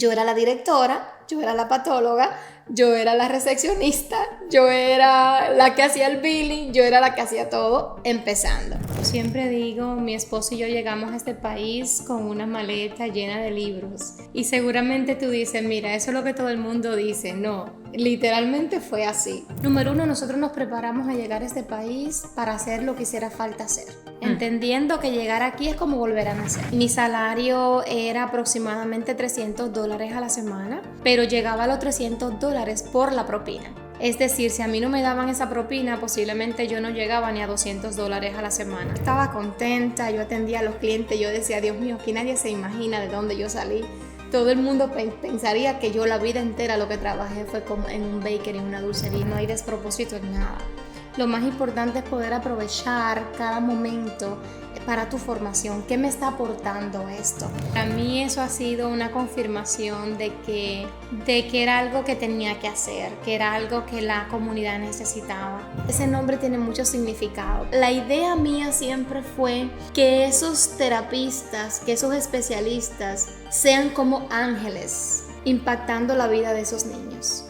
Yo era la directora, yo era la patóloga, yo era la recepcionista, yo era la que hacía el billing, yo era la que hacía todo empezando. Siempre digo, mi esposo y yo llegamos a este país con una maleta llena de libros. Y seguramente tú dices, mira, eso es lo que todo el mundo dice. No, literalmente fue así. Número 1, nosotros nos preparamos a llegar a este país para hacer lo que hiciera falta hacer. Entendiendo que llegar aquí es como volver a nacer. Mi salario era aproximadamente $300 a la semana, pero llegaba a los $300 por la propina. Es decir, si a mí no me daban esa propina, posiblemente yo no llegaba ni a $200 a la semana. Estaba contenta, yo atendía a los clientes, yo decía, Dios mío, aquí nadie se imagina de dónde yo salí. Todo el mundo pensaría que yo la vida entera lo que trabajé fue como en un bakery, en una dulcería, no hay despropósito en nada. Lo más importante es poder aprovechar cada momento para tu formación. ¿Qué me está aportando esto? Para mí eso ha sido una confirmación de que era algo que tenía que hacer, que era algo que la comunidad necesitaba. Ese nombre tiene mucho significado. La idea mía siempre fue que esos terapistas, que esos especialistas sean como ángeles, impactando la vida de esos niños.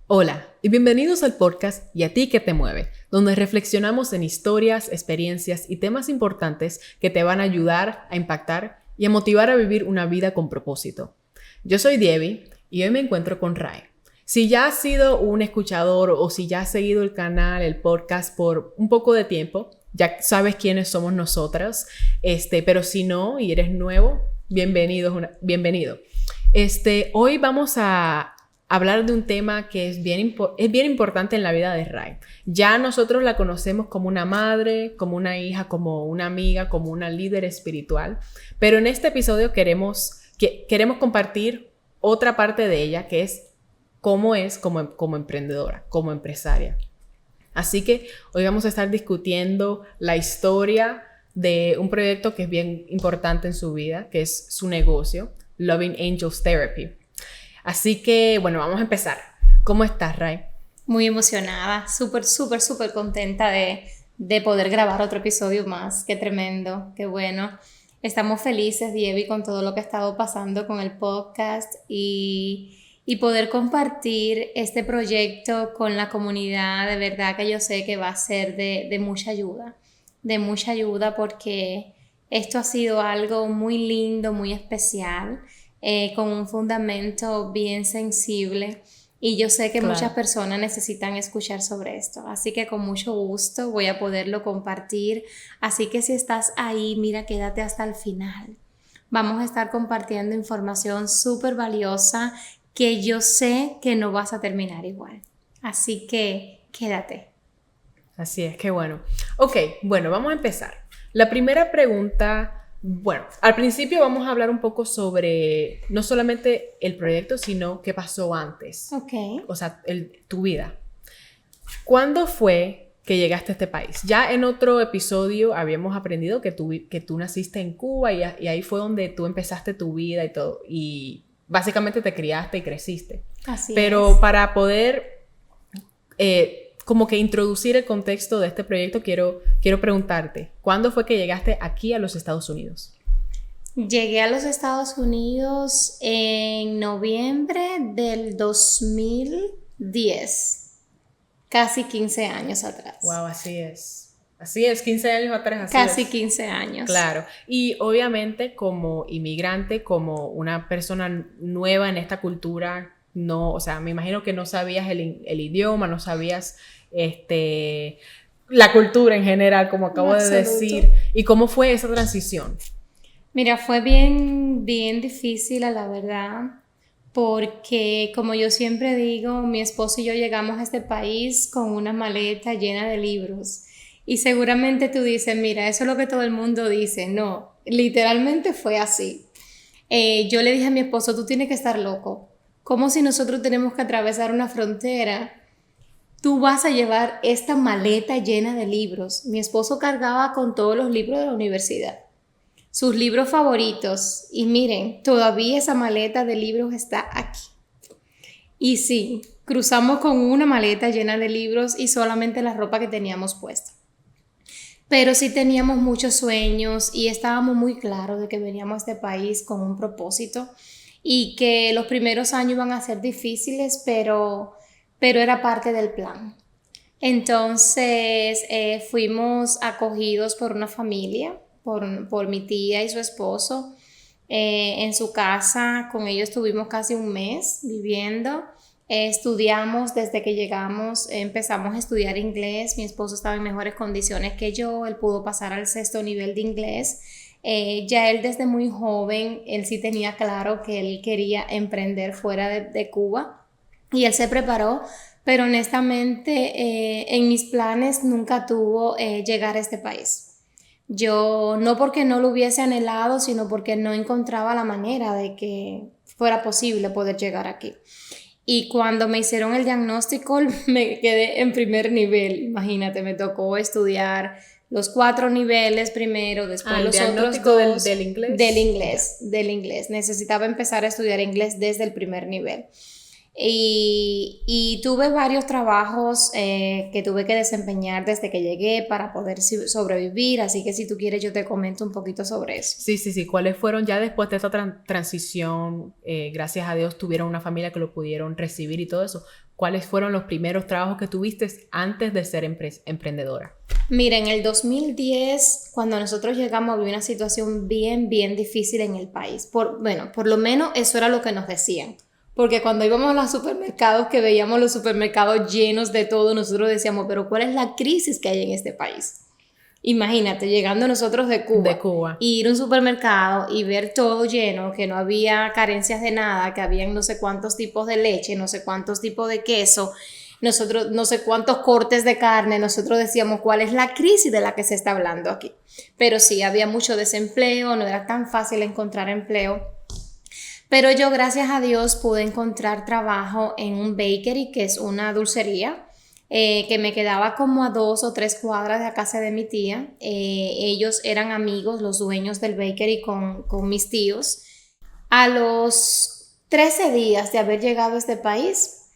Hola y bienvenidos al podcast Y a ti que te mueve, donde reflexionamos en historias, experiencias y temas importantes que te van a ayudar a impactar y a motivar a vivir una vida con propósito. Yo soy Debbie y hoy me encuentro con Ray. Si ya has sido un escuchador o si ya has seguido el canal, el podcast por un poco de tiempo, ya sabes quiénes somos nosotras, pero si no y eres nuevo, bienvenido. Hoy vamos a hablar de un tema que es bien importante en la vida de Ray. Ya nosotros la conocemos como una madre, como una hija, como una amiga, como una líder espiritual, pero en este episodio queremos compartir otra parte de ella, que es cómo es como emprendedora, como empresaria. Así que hoy vamos a estar discutiendo la historia de un proyecto que es bien importante en su vida, que es su negocio, Loving Angels Therapy. Así que, bueno, vamos a empezar. ¿Cómo estás, Ray? Muy emocionada, súper contenta de poder grabar otro episodio más. Qué tremendo, qué bueno. Estamos felices, Diego, con todo lo que ha estado pasando con el podcast y poder compartir este proyecto con la comunidad. De verdad que yo sé que va a ser de mucha ayuda porque esto ha sido algo muy lindo, muy especial. Con un fundamento bien sensible y yo sé que muchas personas necesitan escuchar sobre esto, así que con mucho gusto voy a poderlo compartir, así que si estás ahí, mira, quédate hasta el final. Vamos a estar compartiendo información súper valiosa que yo sé que no vas a terminar igual, así que quédate. Así es, qué bueno. Ok, bueno, vamos a empezar. La primera pregunta... Bueno, al principio vamos a hablar un poco sobre no solamente el proyecto, sino qué pasó antes. Ok. O sea, tu vida. ¿Cuándo fue que llegaste a este país? Ya en otro episodio habíamos aprendido que tú naciste en Cuba y ahí fue donde tú empezaste tu vida y todo. Y básicamente te criaste y creciste. Así Pero es. para poder... como que introducir el contexto de este proyecto, quiero preguntarte, ¿cuándo fue que llegaste aquí a los Estados Unidos? Llegué a los Estados Unidos en noviembre del 2010, casi 15 años atrás. Wow, así es, 15 años atrás. Casi 15 años. Claro, y obviamente como inmigrante, como una persona nueva en esta cultura, no, o sea, me imagino que no sabías el idioma, no sabías la cultura en general, como acabo de decir. ¿Y cómo fue esa transición? Mira, fue bien difícil, a la verdad, porque como yo siempre digo, mi esposo y yo llegamos a este país con una maleta llena de libros. Y seguramente tú dices, mira, eso es lo que todo el mundo dice. No, literalmente fue así. Yo le dije a mi esposo, tú tienes que estar loco. ¿Cómo si nosotros tenemos que atravesar una frontera? Tú vas a llevar esta maleta llena de libros. Mi esposo cargaba con todos los libros de la universidad, sus libros favoritos. Y miren, todavía esa maleta de libros está aquí. Y sí, cruzamos con una maleta llena de libros y solamente la ropa que teníamos puesta. pero sí teníamos muchos sueños y estábamos muy claros de que veníamos a este país con un propósito y que los primeros años iban a ser difíciles, pero era parte del plan. Entonces fuimos acogidos por una familia, por mi tía y su esposo, en su casa. Con ellos estuvimos casi un mes viviendo. Estudiamos desde que llegamos, empezamos a estudiar inglés. Mi esposo estaba en mejores condiciones que yo, él pudo pasar al 6º nivel de inglés. Ya él desde muy joven, él sí tenía claro que él quería emprender fuera de Cuba y él se preparó, pero honestamente en mis planes nunca tuvo llegar a este país. Yo no porque no lo hubiese anhelado, sino porque no encontraba la manera de que fuera posible poder llegar aquí. Y cuando me hicieron el diagnóstico, me quedé en primer nivel. Imagínate, me tocó estudiar los 4 niveles primero, después los otros 2 del inglés. Del inglés. Necesitaba empezar a estudiar inglés desde el primer nivel. Y tuve varios trabajos que tuve que desempeñar desde que llegué para poder sobrevivir, así que si tú quieres yo te comento un poquito sobre eso. Sí. ¿Cuáles fueron ya después de esta transición? Gracias a Dios tuvieron una familia que lo pudieron recibir y todo eso. ¿Cuáles fueron los primeros trabajos que tuviste antes de ser emprendedora? Mira, en el 2010, cuando nosotros llegamos, había una situación bien difícil en el país. Por lo menos eso era lo que nos decían. Porque cuando íbamos a los supermercados, que veíamos los supermercados llenos de todo, nosotros decíamos, pero ¿cuál es la crisis que hay en este país? Imagínate, llegando nosotros de Cuba. Ir a un supermercado y ver todo lleno, que no había carencias de nada, que habían no sé cuántos tipos de leche, no sé cuántos tipos de queso, nosotros no sé cuántos cortes de carne. Nosotros decíamos, ¿cuál es la crisis de la que se está hablando aquí? Pero sí, había mucho desempleo, no era tan fácil encontrar empleo. Pero yo, gracias a Dios, pude encontrar trabajo en un bakery, que es una dulcería, que me quedaba como a 2 o 3 cuadras de la casa de mi tía. Ellos eran amigos, los dueños del bakery, con mis tíos. A los 13 días de haber llegado a este país,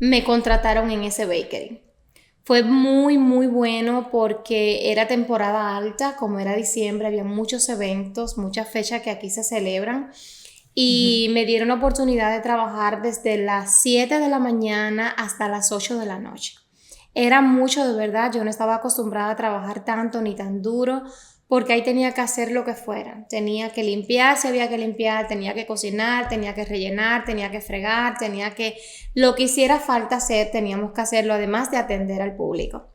me contrataron en ese bakery. Fue muy bueno porque era temporada alta, como era diciembre, había muchos eventos, muchas fechas que aquí se celebran. Y me dieron la oportunidad de trabajar desde las 7 de la mañana hasta las 8 de la noche. Era mucho, de verdad. Yo no estaba acostumbrada a trabajar tanto ni tan duro, porque ahí tenía que hacer lo que fuera. Tenía que limpiar si había que limpiar, tenía que cocinar, tenía que rellenar, tenía que fregar, lo que hiciera falta hacer, teníamos que hacerlo, además de atender al público.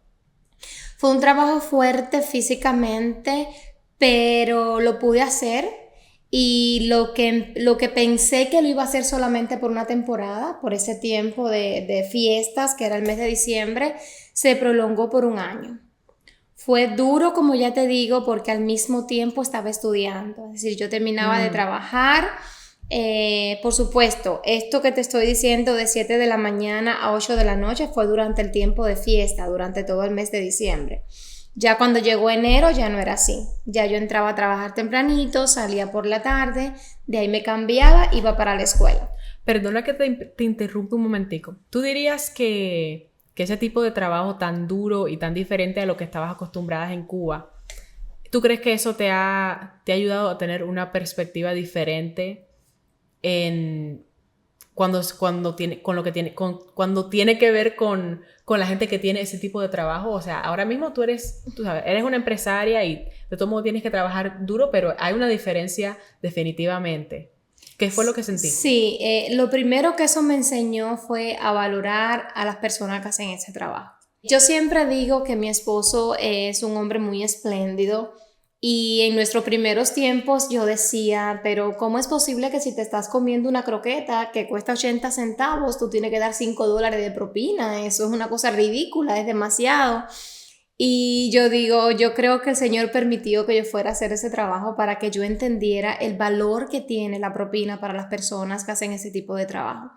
Fue un trabajo fuerte físicamente, pero lo pude hacer. Y lo que pensé que lo iba a hacer solamente por una temporada, por ese tiempo de fiestas, que era el mes de diciembre, se prolongó por un año. Fue duro, como ya te digo, porque al mismo tiempo estaba estudiando. Es decir, yo terminaba de trabajar. Por supuesto, esto que te estoy diciendo de 7 de la mañana a 8 de la noche fue durante el tiempo de fiesta, durante todo el mes de diciembre. Ya cuando llegó enero ya no era así. Ya yo entraba a trabajar tempranito, salía por la tarde, de ahí me cambiaba, iba para la escuela. Perdona que te interrumpa un momentico. ¿Tú dirías que ese tipo de trabajo tan duro y tan diferente a lo que estabas acostumbrada en Cuba, ¿tú crees que eso te ha ayudado a tener una perspectiva diferente cuando tiene que ver con la gente que tiene ese tipo de trabajo? O sea, ahora mismo tú sabes, eres una empresaria y de todo modo tienes que trabajar duro, pero hay una diferencia definitivamente. ¿Qué fue lo que sentí? Sí, lo primero que eso me enseñó fue a valorar a las personas que hacen ese trabajo. Yo siempre digo que mi esposo es un hombre muy espléndido. Y en nuestros primeros tiempos yo decía, pero ¿cómo es posible que si te estás comiendo una croqueta que cuesta 80 centavos, tú tienes que dar $5 de propina? Eso es una cosa ridícula, es demasiado. Y yo digo, yo creo que el Señor permitió que yo fuera a hacer ese trabajo para que yo entendiera el valor que tiene la propina para las personas que hacen ese tipo de trabajo.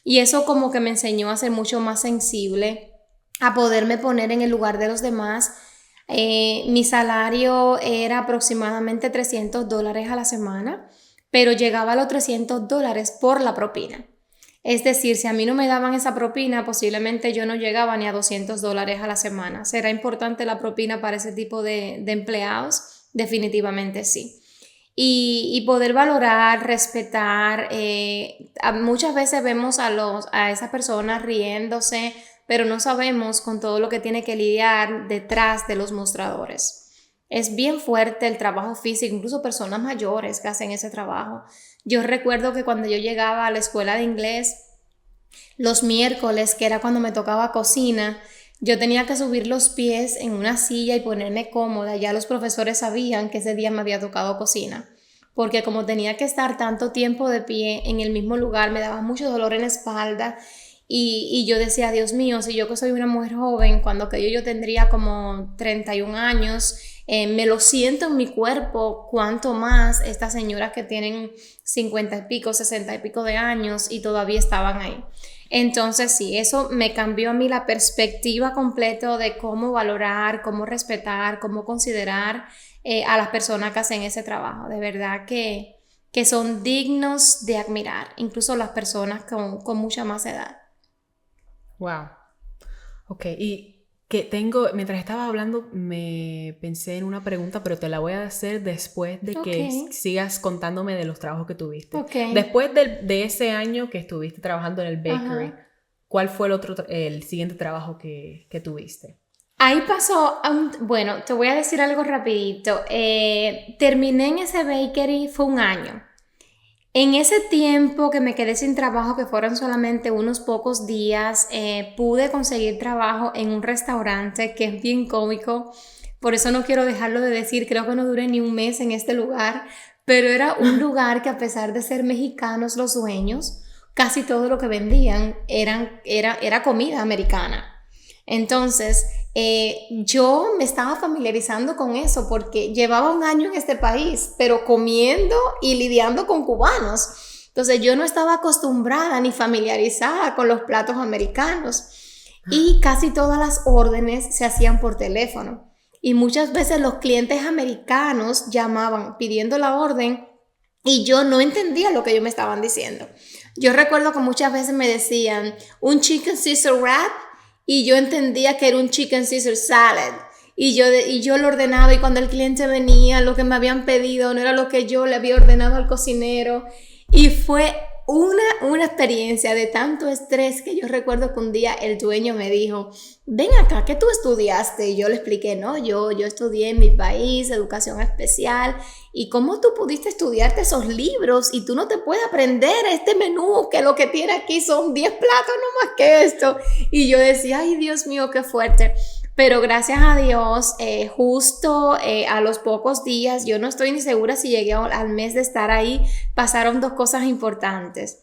Y eso como que me enseñó a ser mucho más sensible, a poderme poner en el lugar de los demás. Mi salario era aproximadamente $300 a la semana, pero llegaba a los $300 por la propina. Es decir, si a mí no me daban esa propina, posiblemente yo no llegaba ni a $200 a la semana. ¿Será importante la propina para ese tipo de empleados? Definitivamente sí. Y poder valorar, respetar, muchas veces vemos a esas personas riéndose, pero no sabemos con todo lo que tiene que lidiar detrás de los mostradores. Es bien fuerte el trabajo físico, incluso personas mayores que hacen ese trabajo. Yo recuerdo que cuando yo llegaba a la escuela de inglés, los miércoles, que era cuando me tocaba cocina, yo tenía que subir los pies en una silla y ponerme cómoda. Ya los profesores sabían que ese día me había tocado cocina, porque como tenía que estar tanto tiempo de pie en el mismo lugar, me daba mucho dolor en la espalda. Y yo decía, Dios mío, si yo que soy una mujer joven, cuando que yo tendría como 31 años, me lo siento en mi cuerpo, cuanto más estas señoras que tienen 50 y pico, 60 y pico de años y todavía estaban ahí. Entonces sí, eso me cambió a mí la perspectiva completa de cómo valorar, cómo respetar, cómo considerar a las personas que hacen ese trabajo. De verdad que son dignos de admirar, incluso las personas con mucha más edad. Wow. Ok, y mientras estaba hablando, me pensé en una pregunta, pero te la voy a hacer después de que sigas contándome de los trabajos que tuviste. Después de ese año que estuviste trabajando en el bakery, ¿cuál fue el siguiente trabajo que tuviste? Ahí pasó, bueno, te voy a decir algo rapidito. Terminé en ese bakery, fue un año. En ese tiempo que me quedé sin trabajo, que fueron solamente unos pocos días, pude conseguir trabajo en un restaurante que es bien cómico. Por eso no quiero dejarlo de decir, creo que no duré ni un mes en este lugar, pero era un lugar que a pesar de ser mexicanos los dueños, casi todo lo que vendían era comida americana. Entonces, yo me estaba familiarizando con eso porque llevaba un año en este país, pero comiendo y lidiando con cubanos. Entonces, yo no estaba acostumbrada ni familiarizada con los platos americanos y casi todas las órdenes se hacían por teléfono. Y muchas veces los clientes americanos llamaban pidiendo la orden y yo no entendía lo que ellos me estaban diciendo. Yo recuerdo que muchas veces me decían un chicken Caesar wrap, y yo entendía que era un chicken Caesar salad y yo lo ordenaba, y cuando el cliente venía lo que me habían pedido no era lo que yo le había ordenado al cocinero, y fue una experiencia de tanto estrés que yo recuerdo que un día el dueño me dijo, ven acá, ¿qué tú estudiaste? Y yo le expliqué, no, yo estudié en mi país educación especial. ¿Y cómo tú pudiste estudiarte esos libros y tú no te puedes aprender este menú que lo que tiene aquí son 10 platos no más que esto? Y yo decía, ay Dios mío, qué fuerte. Pero gracias a Dios, justo a los pocos días, yo no estoy ni segura si llegué al mes de estar ahí, pasaron dos cosas importantes.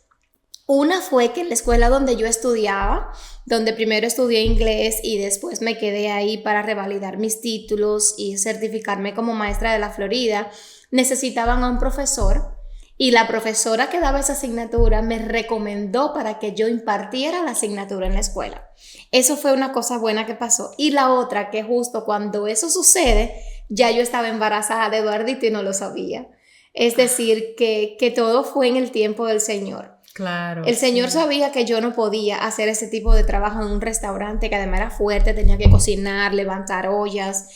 Una fue que en la escuela donde yo estudiaba, donde primero estudié inglés y después me quedé ahí para revalidar mis títulos y certificarme como maestra de la Florida, necesitaban a un profesor, y la profesora que daba esa asignatura me recomendó para que yo impartiera la asignatura en la escuela. Eso fue una cosa buena que pasó. Y la otra, que justo cuando eso sucede, ya yo estaba embarazada de Eduardito y no lo sabía. Es decir, que todo fue en el tiempo del Señor. Claro. El Señor sabía que yo no podía hacer ese tipo de trabajo en un restaurante que además era fuerte, tenía que cocinar, levantar ollas,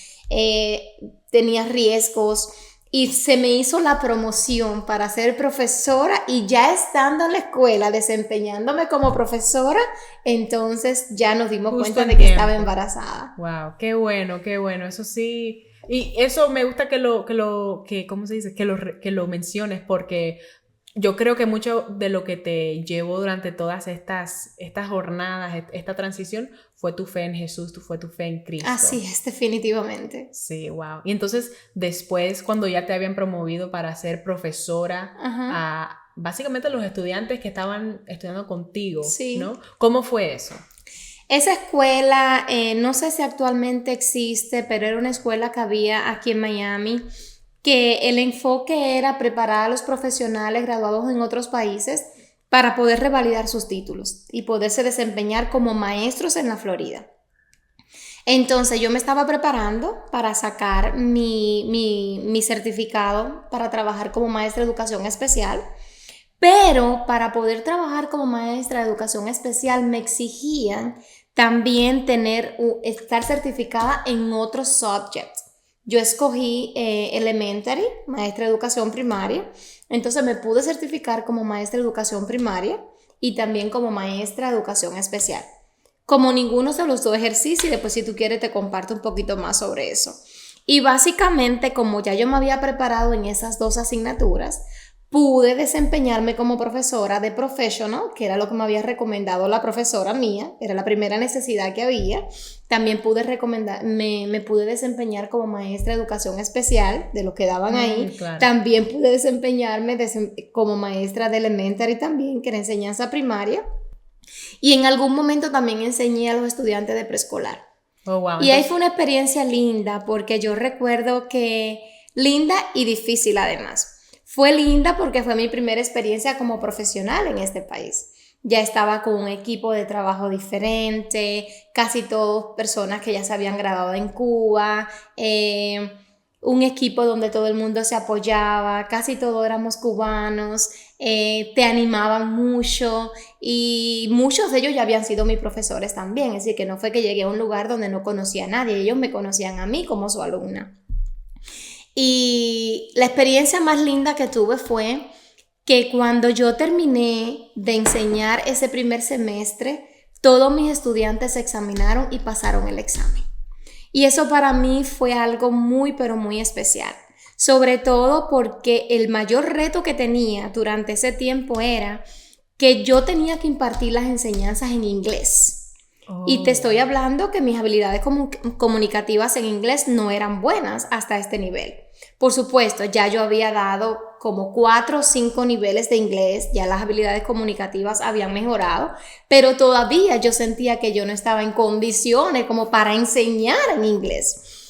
tenía riesgos. Y se me hizo la promoción para ser profesora, y ya estando en la escuela, desempeñándome como profesora, entonces ya nos dimos cuenta de que estaba embarazada. Wow, qué bueno, eso sí. Y eso me gusta ¿cómo se dice? Que lo menciones, porque yo creo que mucho de lo que te llevó durante todas estas jornadas, esta transición, fue tu fe en Jesús, fue tu fe en Cristo. Así es, definitivamente. Sí, wow. Y entonces, después, cuando ya te habían promovido para ser profesora a básicamente los estudiantes que estaban estudiando contigo, sí, ¿no? ¿Cómo fue eso? Esa escuela, no sé si actualmente existe, pero era una escuela que había aquí en Miami, que el enfoque era preparar a los profesionales graduados en otros países para poder revalidar sus títulos y poderse desempeñar como maestros en la Florida. Entonces yo me estaba preparando para sacar mi certificado para trabajar como maestra de educación especial, Pero para poder trabajar como maestra de educación especial me exigían también estar certificada en otros subjects. Yo escogí Elementary, maestra de educación primaria, entonces me pude certificar como maestra de educación primaria y también como maestra de educación especial. Como ninguno de los dos ejercicios, y después si tú quieres te comparto un poquito más sobre eso. Y básicamente, como ya yo me había preparado en esas dos asignaturas, pude desempeñarme como profesora de professional, que era lo que me había recomendado la profesora mía, era la primera necesidad que había. También me pude desempeñar como maestra de educación especial, de lo que daban ahí. Claro. También pude desempeñarme como maestra de elementary también, que era enseñanza primaria. Y en algún momento también enseñé a los estudiantes de preescolar. Oh, wow. Y ahí fue una experiencia linda, porque yo recuerdo que linda y difícil además. Fue linda porque fue mi primera experiencia como profesional en este país. Ya estaba con un equipo de trabajo diferente, casi todas personas que ya se habían graduado en Cuba, un equipo donde todo el mundo se apoyaba, casi todos éramos cubanos, te animaban mucho y muchos de ellos ya habían sido mis profesores también, es decir, que no fue que llegué a un lugar donde no conocía a nadie, ellos me conocían a mí como su alumna. Y la experiencia más linda que tuve fue que cuando yo terminé de enseñar ese primer semestre, todos mis estudiantes se examinaron y pasaron el examen. Y eso para mí fue algo muy, pero muy especial. Sobre todo porque el mayor reto que tenía durante ese tiempo era que yo tenía que impartir las enseñanzas en inglés. Y te estoy hablando que mis habilidades comunicativas en inglés no eran buenas hasta este nivel. Por supuesto, ya yo había dado como 4 o 5 niveles de inglés, ya las habilidades comunicativas habían mejorado, pero todavía yo sentía que yo no estaba en condiciones como para enseñar en inglés.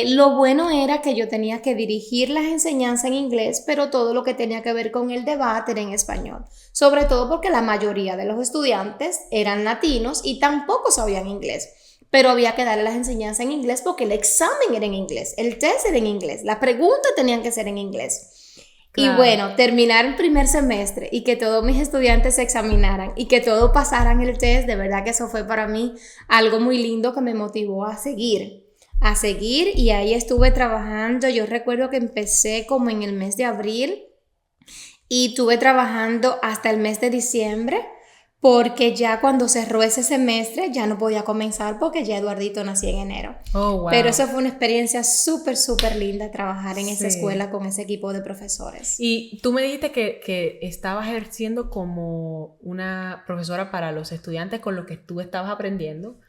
Lo bueno era que yo tenía que dirigir las enseñanzas en inglés, pero todo lo que tenía que ver con el debate era en español. Sobre todo porque la mayoría de los estudiantes eran latinos y tampoco sabían inglés. Pero había que darle las enseñanzas en inglés porque el examen era en inglés, el test era en inglés, las preguntas tenían que ser en inglés. Claro. Y bueno, terminar el primer semestre y que todos mis estudiantes se examinaran y que todos pasaran el test, de verdad que eso fue para mí algo muy lindo que me motivó a seguir y ahí estuve trabajando. Yo recuerdo que empecé como en el mes de abril y estuve trabajando hasta el mes de diciembre, porque ya cuando cerró ese semestre ya no podía comenzar porque ya Eduardito nació en enero. Oh, wow. Pero eso fue una experiencia súper, súper linda trabajar en esa escuela con ese equipo de profesores. Y tú me dijiste que estabas ejerciendo como una profesora para los estudiantes con los que tú estabas aprendiendo,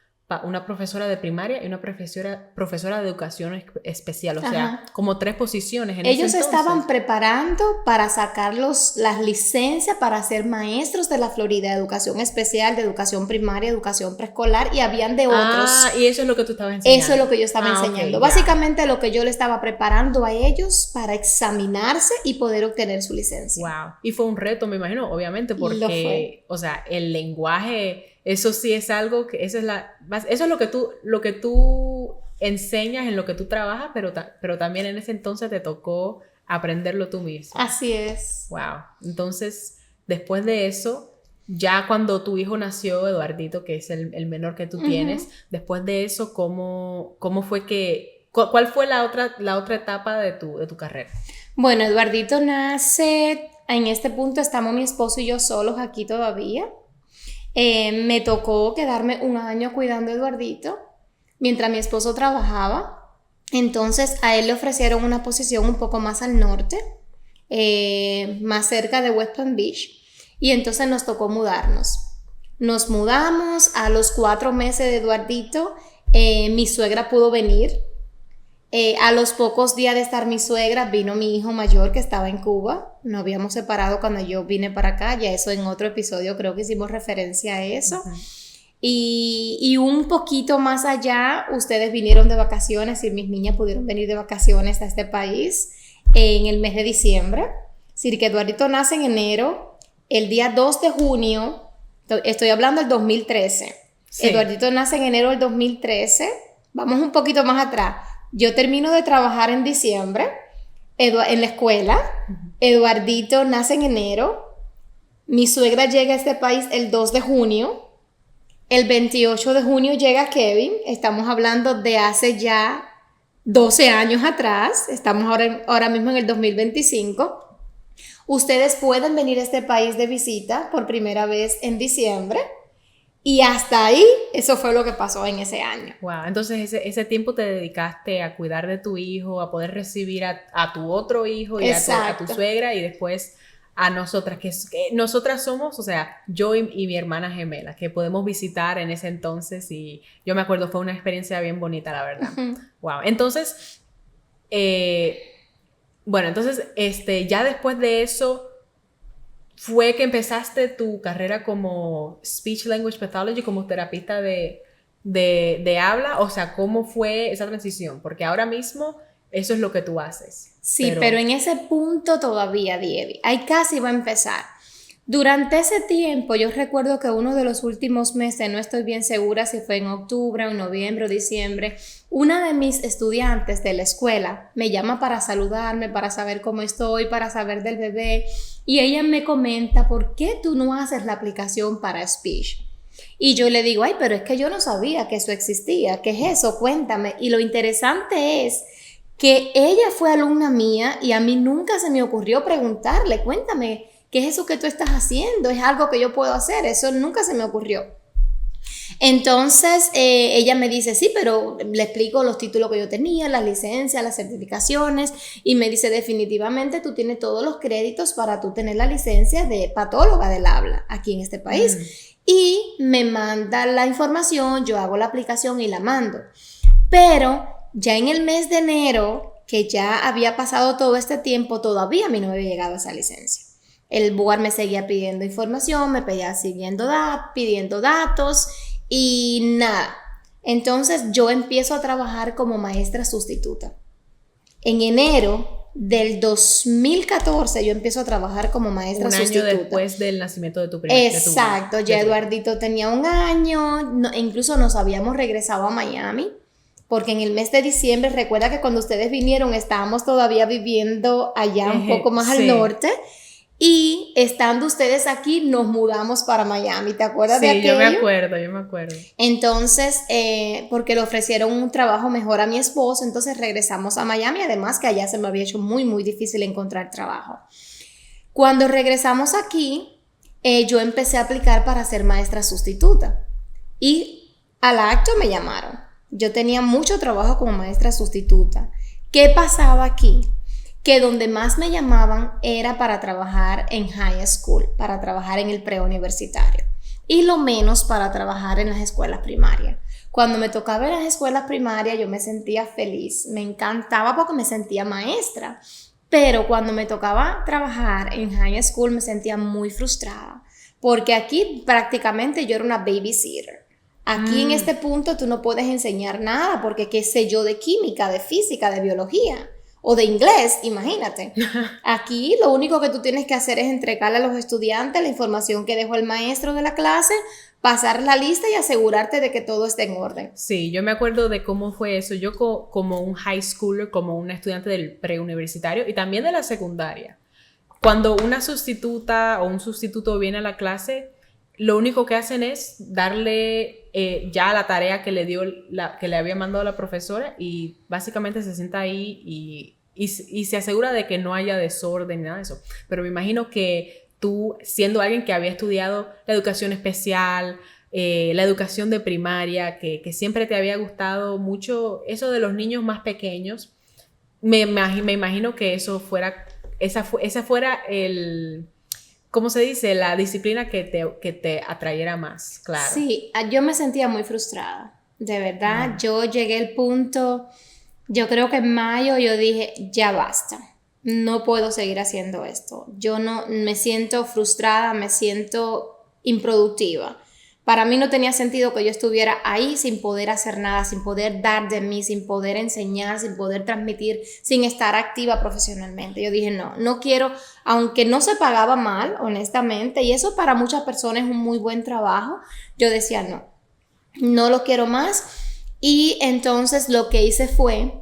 una profesora de primaria y una profesora de educación especial, o sea, como 3 posiciones en ese entonces. Ellos estaban preparando para sacar las licencias para ser maestros de la Florida, de educación especial, de educación primaria, educación preescolar, y habían de otros. Ah, y eso es lo que tú estabas enseñando. Eso es lo que yo estaba enseñando. Okay, básicamente lo que yo le estaba preparando a ellos para examinarse y poder obtener su licencia. Wow. Y fue un reto, me imagino, obviamente, porque, o sea, el lenguaje... Eso sí es algo que, eso es lo que tú enseñas, en lo que tú trabajas, pero también en ese entonces te tocó aprenderlo tú mismo. Así es. Wow. Entonces, después de eso, ya cuando tu hijo nació, Eduardito, que es el menor que tú tienes, después de eso, ¿cómo fue cuál fue la otra etapa de tu carrera? Bueno, Eduardito nace, en este punto estamos mi esposo y yo solos aquí todavía. Me tocó quedarme 1 año cuidando a Eduardito mientras mi esposo trabajaba. Entonces a él le ofrecieron una posición un poco más al norte, más cerca de West Palm Beach, y entonces nos tocó mudarnos. Nos mudamos. A los 4 meses de Eduardito, mi suegra pudo venir. A los pocos días de estar mi suegra, vino mi hijo mayor que estaba en Cuba. Nos habíamos separado cuando yo vine para acá. Ya eso en otro episodio creo que hicimos referencia a eso. Y un poquito más allá, ustedes vinieron de vacaciones y mis niñas pudieron venir de vacaciones a este país en el mes de diciembre. Es decir, que Eduardito nace en enero. El día 2 de junio, estoy hablando del 2013. Sí. Eduardito nace en enero del 2013. Vamos un poquito más atrás. Yo termino de trabajar en diciembre en la escuela. Eduardito nace en enero. Mi suegra llega a este país el 2 de junio. El 28 de junio llega Kevin. Estamos hablando de hace ya 12 años atrás. Estamos ahora mismo en el 2025. Ustedes pueden venir a este país de visita por primera vez en diciembre. Y hasta ahí, eso fue lo que pasó en ese año. Wow, entonces ese tiempo te dedicaste a cuidar de tu hijo, a poder recibir a tu otro hijo y a tu suegra, y después a nosotras, que nosotras somos, o sea, yo y mi hermana gemela, que podemos visitar en ese entonces, y yo me acuerdo, fue una experiencia bien bonita, la verdad. Uh-huh. Wow, entonces, bueno, entonces, ya después de eso, ¿fue que empezaste tu carrera como Speech Language Pathology, como terapista de habla? O sea, ¿cómo fue esa transición? Porque ahora mismo eso es lo que tú haces. Sí, pero en ese punto todavía, Dievi, ahí casi va a empezar. Durante ese tiempo, yo recuerdo que uno de los últimos meses, no estoy bien segura si fue en octubre, en noviembre o diciembre, una de mis estudiantes de la escuela me llama para saludarme, para saber cómo estoy, para saber del bebé, y ella me comenta, ¿por qué tú no haces la aplicación para Speech? Y yo le digo, ay, pero es que yo no sabía que eso existía, ¿qué es eso? Cuéntame. Y lo interesante es que ella fue alumna mía y a mí nunca se me ocurrió preguntarle, cuéntame, ¿qué es eso que tú estás haciendo? ¿Es algo que yo puedo hacer? Eso nunca se me ocurrió. Entonces, ella me dice, sí, pero le explico los títulos que yo tenía, las licencias, las certificaciones, y me dice, definitivamente tú tienes todos los créditos para tú tener la licencia de patóloga del habla aquí en este país. Y me manda la información, yo hago la aplicación y la mando. Pero ya en el mes de enero, que ya había pasado todo este tiempo, todavía a mí no me había llegado esa licencia. El BUAR me seguía pidiendo información, me seguía pidiendo datos y nada. Entonces yo empiezo a trabajar como maestra sustituta. En enero del 2014 yo empiezo a trabajar como maestra sustituta. Un año después del nacimiento de tu primer hijo. Exacto, ya Eduardito tenía un año, incluso nos habíamos regresado a Miami. Porque en el mes de diciembre, recuerda que cuando ustedes vinieron estábamos todavía viviendo allá un poco más al norte. Y estando ustedes aquí, nos mudamos para Miami. ¿Te acuerdas de aquello? Sí, yo me acuerdo. Entonces, porque le ofrecieron un trabajo mejor a mi esposo, entonces regresamos a Miami. Además que allá se me había hecho muy, muy difícil encontrar trabajo. Cuando regresamos aquí, yo empecé a aplicar para ser maestra sustituta. Y al acto me llamaron. Yo tenía mucho trabajo como maestra sustituta. ¿Qué pasaba aquí? Que donde más me llamaban era para trabajar en high school, para trabajar en el preuniversitario, y lo menos para trabajar en las escuelas primarias. Cuando me tocaba en las escuelas primarias yo me sentía feliz, me encantaba porque me sentía maestra, pero cuando me tocaba trabajar en high school me sentía muy frustrada, porque aquí prácticamente yo era una babysitter. Aquí en este punto tú no puedes enseñar nada porque qué sé yo de química, de física, de biología o de inglés, imagínate. Aquí lo único que tú tienes que hacer es entregarle a los estudiantes la información que dejó el maestro de la clase, pasar la lista y asegurarte de que todo esté en orden. Sí, yo me acuerdo de cómo fue eso. Yo como un high schooler, como una estudiante del preuniversitario y también de la secundaria. Cuando una sustituta o un sustituto viene a la clase, lo único que hacen es darle ya la tarea que le dio que le había mandado la profesora, y básicamente se sienta ahí y se asegura de que no haya desorden ni nada de eso. Pero me imagino que tú, siendo alguien que había estudiado la educación especial, la educación de primaria, que siempre te había gustado mucho eso de los niños más pequeños, me imagino que esa fuera el... ¿Cómo se dice? La disciplina que te atrayera más, claro. Sí, yo me sentía muy frustrada, de verdad. Yo llegué al punto, yo creo que en mayo yo dije, ya basta, no puedo seguir haciendo esto. Yo no, me siento frustrada, me siento improductiva. Para mí no tenía sentido que yo estuviera ahí sin poder hacer nada, sin poder dar de mí, sin poder enseñar, sin poder transmitir, sin estar activa profesionalmente. Yo dije, no quiero, aunque no se pagaba mal, honestamente, y eso para muchas personas es un muy buen trabajo, yo decía, no lo quiero más. Y entonces lo que hice fue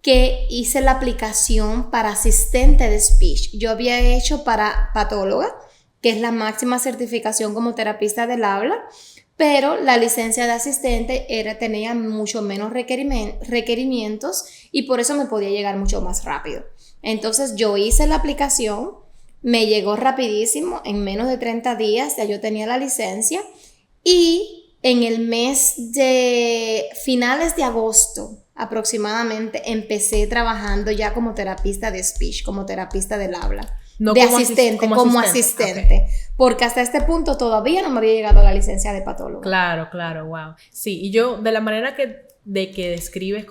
que hice la aplicación para asistente de speech. Yo había hecho para patóloga, que es la máxima certificación como terapista del habla, pero la licencia de asistente tenía mucho menos requerimientos y por eso me podía llegar mucho más rápido. Entonces yo hice la aplicación, me llegó rapidísimo, en menos de 30 días ya yo tenía la licencia y en el mes de finales de agosto aproximadamente empecé trabajando ya como terapista de speech, como terapista del habla. No de como asistente, como asistente. Okay. Porque hasta este punto todavía no me había llegado la licencia de patólogo. Claro, wow. Sí, y yo, de la manera que describes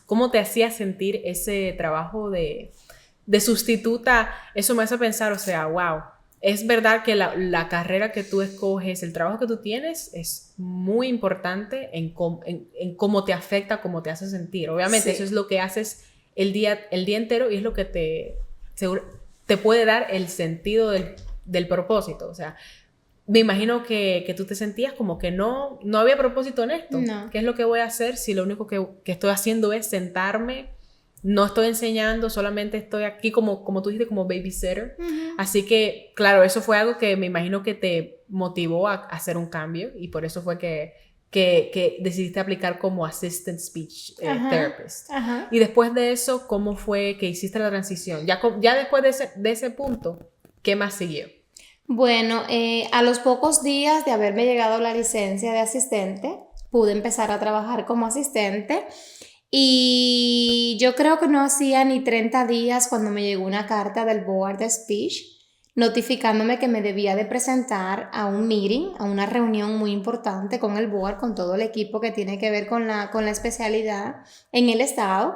cómo te hacía sentir ese trabajo de sustituta, eso me hace pensar, o sea, wow, es verdad que la carrera que tú escoges, el trabajo que tú tienes es muy importante en cómo te afecta, cómo te hace sentir. Obviamente sí. Eso es lo que haces el día entero y es lo que te puede dar el sentido del propósito. O sea, me imagino que tú te sentías como que no había propósito en esto. No. ¿Qué es lo que voy a hacer si lo único que estoy haciendo es sentarme? No estoy enseñando, solamente estoy aquí como tú dijiste, como babysitter. Uh-huh. Así que, claro, eso fue algo que me imagino que te motivó a hacer un cambio y por eso fue que decidiste aplicar como Assistant Speech Therapist. Uh-huh. Y después de eso, ¿cómo fue que hiciste la transición? Ya después de ese punto, ¿qué más siguió? Bueno, a los pocos días de haberme llegado la licencia de asistente, pude empezar a trabajar como asistente y yo creo que no hacía ni 30 días cuando me llegó una carta del Board de Speech notificándome que me debía de presentar a un meeting, a una reunión muy importante con el board, con todo el equipo que tiene que ver con la especialidad en el estado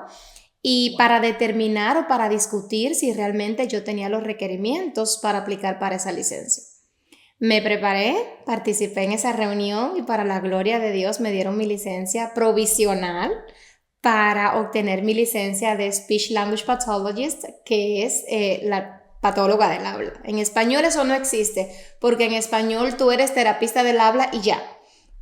y para determinar o para discutir si realmente yo tenía los requerimientos para aplicar para esa licencia. Me preparé, participé en esa reunión y para la gloria de Dios me dieron mi licencia provisional para obtener mi licencia de Speech Language Pathologist, que es la patóloga del habla. En español eso no existe, porque en español tú eres terapista del habla y ya.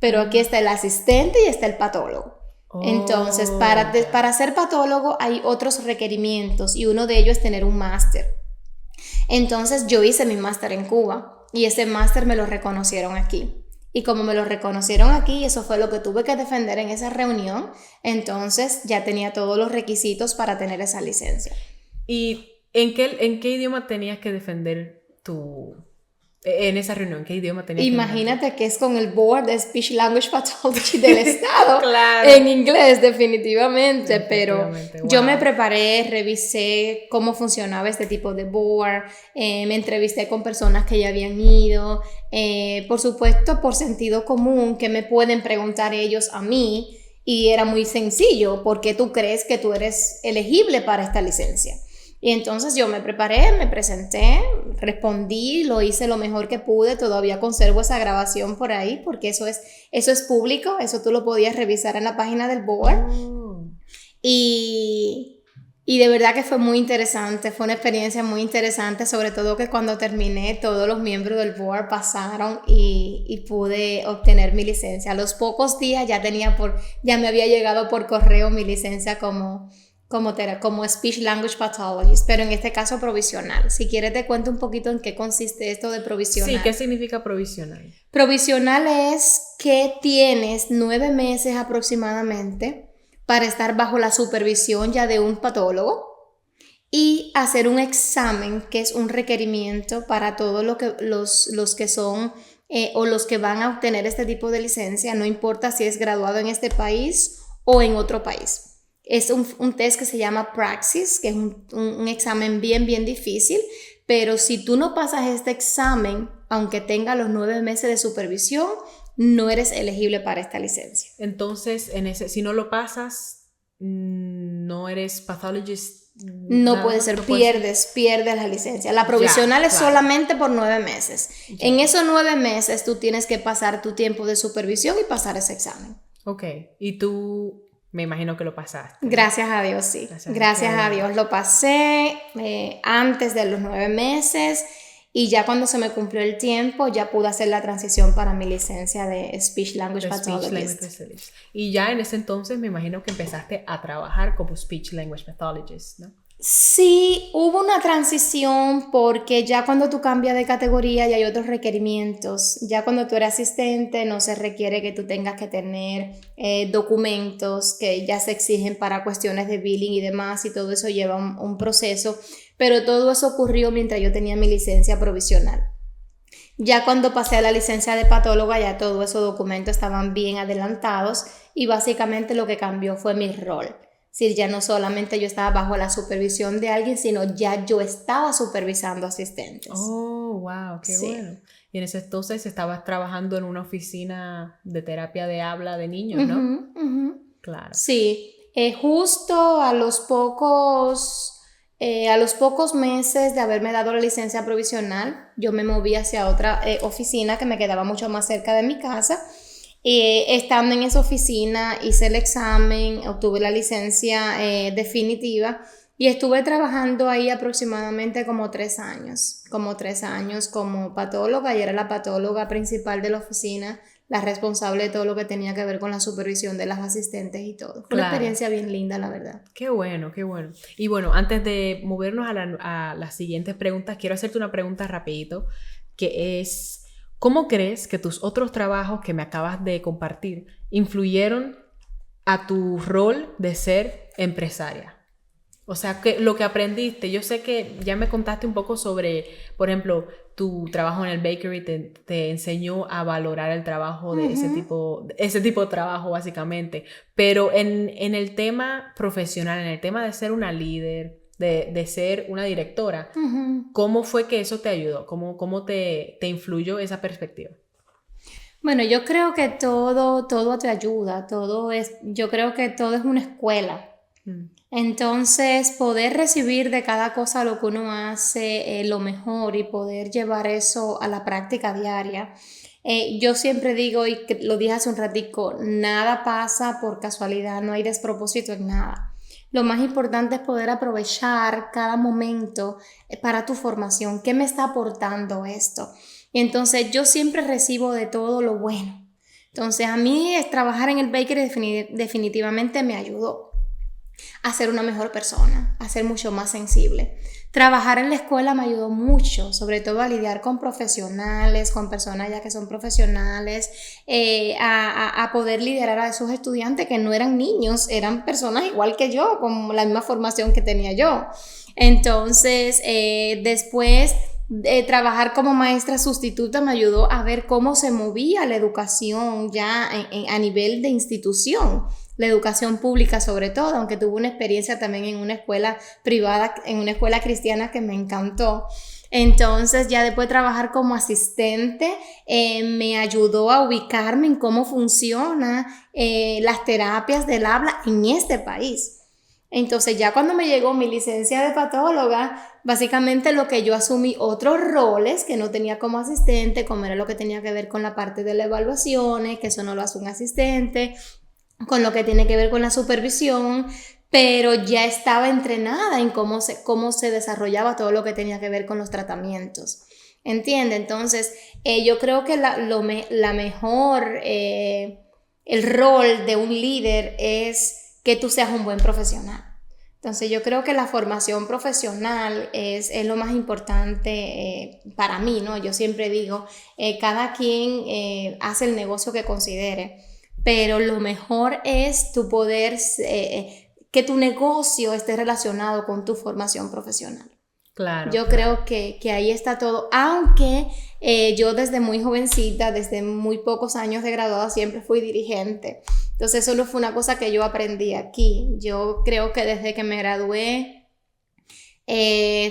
Pero aquí está el asistente y está el patólogo. Entonces, para ser patólogo hay otros requerimientos y uno de ellos es tener un máster. Entonces, yo hice mi máster en Cuba y ese máster me lo reconocieron aquí. Y como me lo reconocieron aquí, eso fue lo que tuve que defender en esa reunión, entonces ya tenía todos los requisitos para tener esa licencia. ¿Y en qué idioma tenías que defender en esa reunión? ¿Qué idioma tenías Imagínate que es con el Board de Speech Language Pathology del estado. Claro. En inglés, definitivamente. Pero wow. Yo me preparé, revisé cómo funcionaba este tipo de board, me entrevisté con personas que ya habían ido, por supuesto, por sentido común, que me pueden preguntar ellos a mí, y era muy sencillo, ¿por qué tú crees que tú eres elegible para esta licencia? Y entonces yo me preparé, me presenté, respondí, lo hice lo mejor que pude, todavía conservo esa grabación por ahí porque eso es público, eso tú lo podías revisar en la página del board. Y de verdad que fue muy interesante, fue una experiencia muy interesante, sobre todo que cuando terminé todos los miembros del board pasaron y pude obtener mi licencia. A los pocos días ya me había llegado por correo mi licencia como Speech Language Pathologist, pero en este caso provisional. Si quieres te cuento un poquito en qué consiste esto de provisional. Sí, ¿qué significa provisional? Provisional es que tienes 9 meses aproximadamente para estar bajo la supervisión ya de un patólogo y hacer un examen que es un requerimiento para todos los que son o los que van a obtener este tipo de licencia, no importa si es graduado en este país o en otro país. Es un test que se llama Praxis, que es un examen bien difícil, pero si tú no pasas este examen, aunque tenga los 9 meses de supervisión, no eres elegible para esta licencia. Entonces, si no lo pasas, no eres pathologist. No puede ser, pierdes la licencia. La provisional es solamente por 9 meses. Ya. En esos 9 meses tú tienes que pasar tu tiempo de supervisión y pasar ese examen. Ok, y tú... Me imagino que lo pasaste. Gracias a Dios, sí. Gracias a Dios lo pasé antes de los 9 meses y ya cuando se me cumplió el tiempo ya pude hacer la transición para mi licencia de Speech Language Pathologist. Y ya en ese entonces me imagino que empezaste a trabajar como Speech Language Pathologist, ¿no? Sí, hubo una transición porque ya cuando tú cambias de categoría ya hay otros requerimientos. Ya cuando tú eres asistente no se requiere que tú tengas que tener documentos que ya se exigen para cuestiones de billing y demás, y todo eso lleva un proceso. Pero todo eso ocurrió mientras yo tenía mi licencia provisional. Ya cuando pasé a la licencia de patóloga, ya todos esos documentos estaban bien adelantados y básicamente lo que cambió fue mi rol. Es decir, ya no solamente yo estaba bajo la supervisión de alguien, sino ya yo estaba supervisando asistentes. Oh, wow, qué Sí. bueno. Y en ese entonces estabas trabajando en una oficina de terapia de habla de niños, ¿no? Ujú, ujú. Claro. Sí, justo a los pocos meses de haberme dado la licencia provisional, yo me moví hacia otra oficina que me quedaba mucho más cerca de mi casa. Estando en esa oficina hice el examen, obtuve la licencia definitiva y estuve trabajando ahí aproximadamente como 3 años como patóloga, y era la patóloga principal de la oficina, la responsable de todo lo que tenía que ver con la supervisión de las asistentes y todo. Fue una Claro. experiencia bien linda, la verdad. Qué bueno, qué bueno. Y bueno, antes de movernos a las siguientes preguntas, quiero hacerte una pregunta rapidito, que es, ¿cómo crees que tus otros trabajos que me acabas de compartir influyeron a tu rol de ser empresaria? O sea, que lo que aprendiste, yo sé que ya me contaste un poco sobre, por ejemplo, tu trabajo en el bakery te enseñó a valorar el trabajo de ese tipo de trabajo básicamente, pero en el tema profesional, en el tema de ser una líder, de ser una directora, Ujú. ¿cómo fue que eso te ayudó? ¿Cómo te influyó esa perspectiva? Bueno, yo creo que todo te ayuda, yo creo que todo es una escuela. Mm, Entonces, poder recibir de cada cosa lo que uno hace, lo mejor, y poder llevar eso a la práctica diaria. Yo siempre digo, y lo dije hace un ratico, nada pasa por casualidad, no hay despropósito en nada. Lo más importante es poder aprovechar cada momento para tu formación. ¿Qué me está aportando esto? Y entonces yo siempre recibo de todo lo bueno. Entonces a mí trabajar en el bakery definitivamente me ayudó a ser una mejor persona, a ser mucho más sensible. Trabajar en la escuela me ayudó mucho, sobre todo a lidiar con profesionales, con personas ya que son profesionales, a poder liderar a esos estudiantes que no eran niños, eran personas igual que yo, con la misma formación que tenía yo. Entonces, después trabajar como maestra sustituta me ayudó a ver cómo se movía la educación ya a nivel de institución, la educación pública sobre todo, aunque tuve una experiencia también en una escuela privada, en una escuela cristiana que me encantó. Entonces ya después de trabajar como asistente me ayudó a ubicarme en cómo funcionan las terapias del habla en este país. Entonces ya cuando me llegó mi licencia de patóloga, básicamente lo que yo asumí otros roles que no tenía como asistente, como era lo que tenía que ver con la parte de las evaluaciones, que eso no lo hace un asistente, con lo que tiene que ver con la supervisión, pero ya estaba entrenada en cómo se desarrollaba todo lo que tenía que ver con los tratamientos. ¿Entiende? Entonces, yo creo que el rol de un líder es que tú seas un buen profesional. Entonces yo creo que la formación profesional es lo más importante para mí, ¿no? Yo siempre digo, cada quien hace el negocio que considere, pero lo mejor es tu poder, que tu negocio esté relacionado con tu formación profesional. claro, Yo claro. creo que ahí está todo, aunque yo desde muy jovencita, desde muy pocos años de graduada, siempre fui dirigente. Entonces eso no fue una cosa que yo aprendí aquí. Yo creo que desde que me gradué,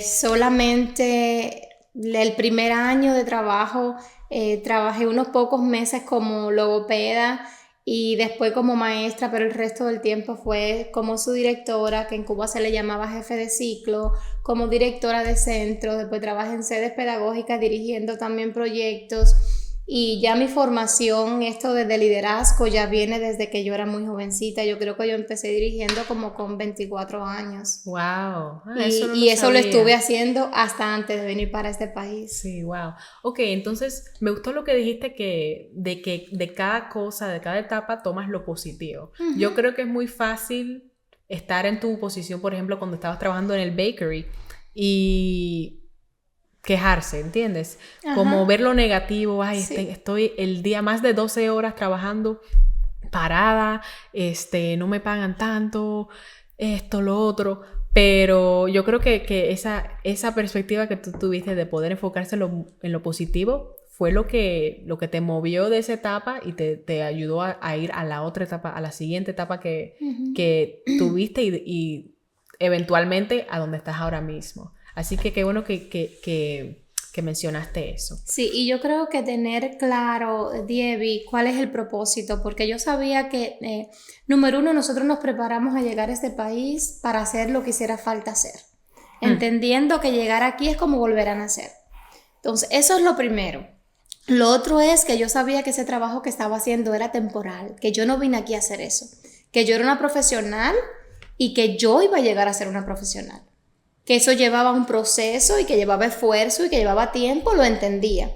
solamente el primer año de trabajo, trabajé unos pocos meses como logopeda y después como maestra, pero el resto del tiempo fue como su directora, que en Cuba se le llamaba jefe de ciclo, como directora de centro. Después trabajé en sedes pedagógicas dirigiendo también proyectos, y ya mi formación, esto desde liderazgo, ya viene desde que yo era muy jovencita. Yo creo que yo empecé dirigiendo como con 24 años. Wow, eso Y, no lo y eso lo estuve sabía. haciendo hasta antes de venir para este país. Sí, wow. Ok, entonces me gustó lo que dijiste que de cada cosa, de cada etapa tomas lo positivo. Yo Ujú. creo que es muy fácil estar en tu posición, por ejemplo, cuando estabas trabajando en el bakery y quejarse, ¿entiendes? Como Ajá. ver lo negativo, ay, Sí. estoy el día más de 12 horas trabajando parada, no me pagan tanto, esto, lo otro. Pero yo creo que esa perspectiva que tú tuviste de poder enfocarse en lo positivo fue lo que te movió de esa etapa y te ayudó a ir a la otra etapa, a la siguiente etapa que tuviste y eventualmente a donde estás ahora mismo. Así que qué bueno que mencionaste eso. Sí, y yo creo que tener claro, Dievi, cuál es el propósito, porque yo sabía que, número uno, nosotros nos preparamos a llegar a este país para hacer lo que hiciera falta hacer, entendiendo que llegar aquí es como volver a nacer. Entonces, eso es lo primero. Lo otro es que yo sabía que ese trabajo que estaba haciendo era temporal, que yo no vine aquí a hacer eso, que yo era una profesional y que yo iba a llegar a ser una profesional. Que eso llevaba un proceso y que llevaba esfuerzo y que llevaba tiempo, lo entendía.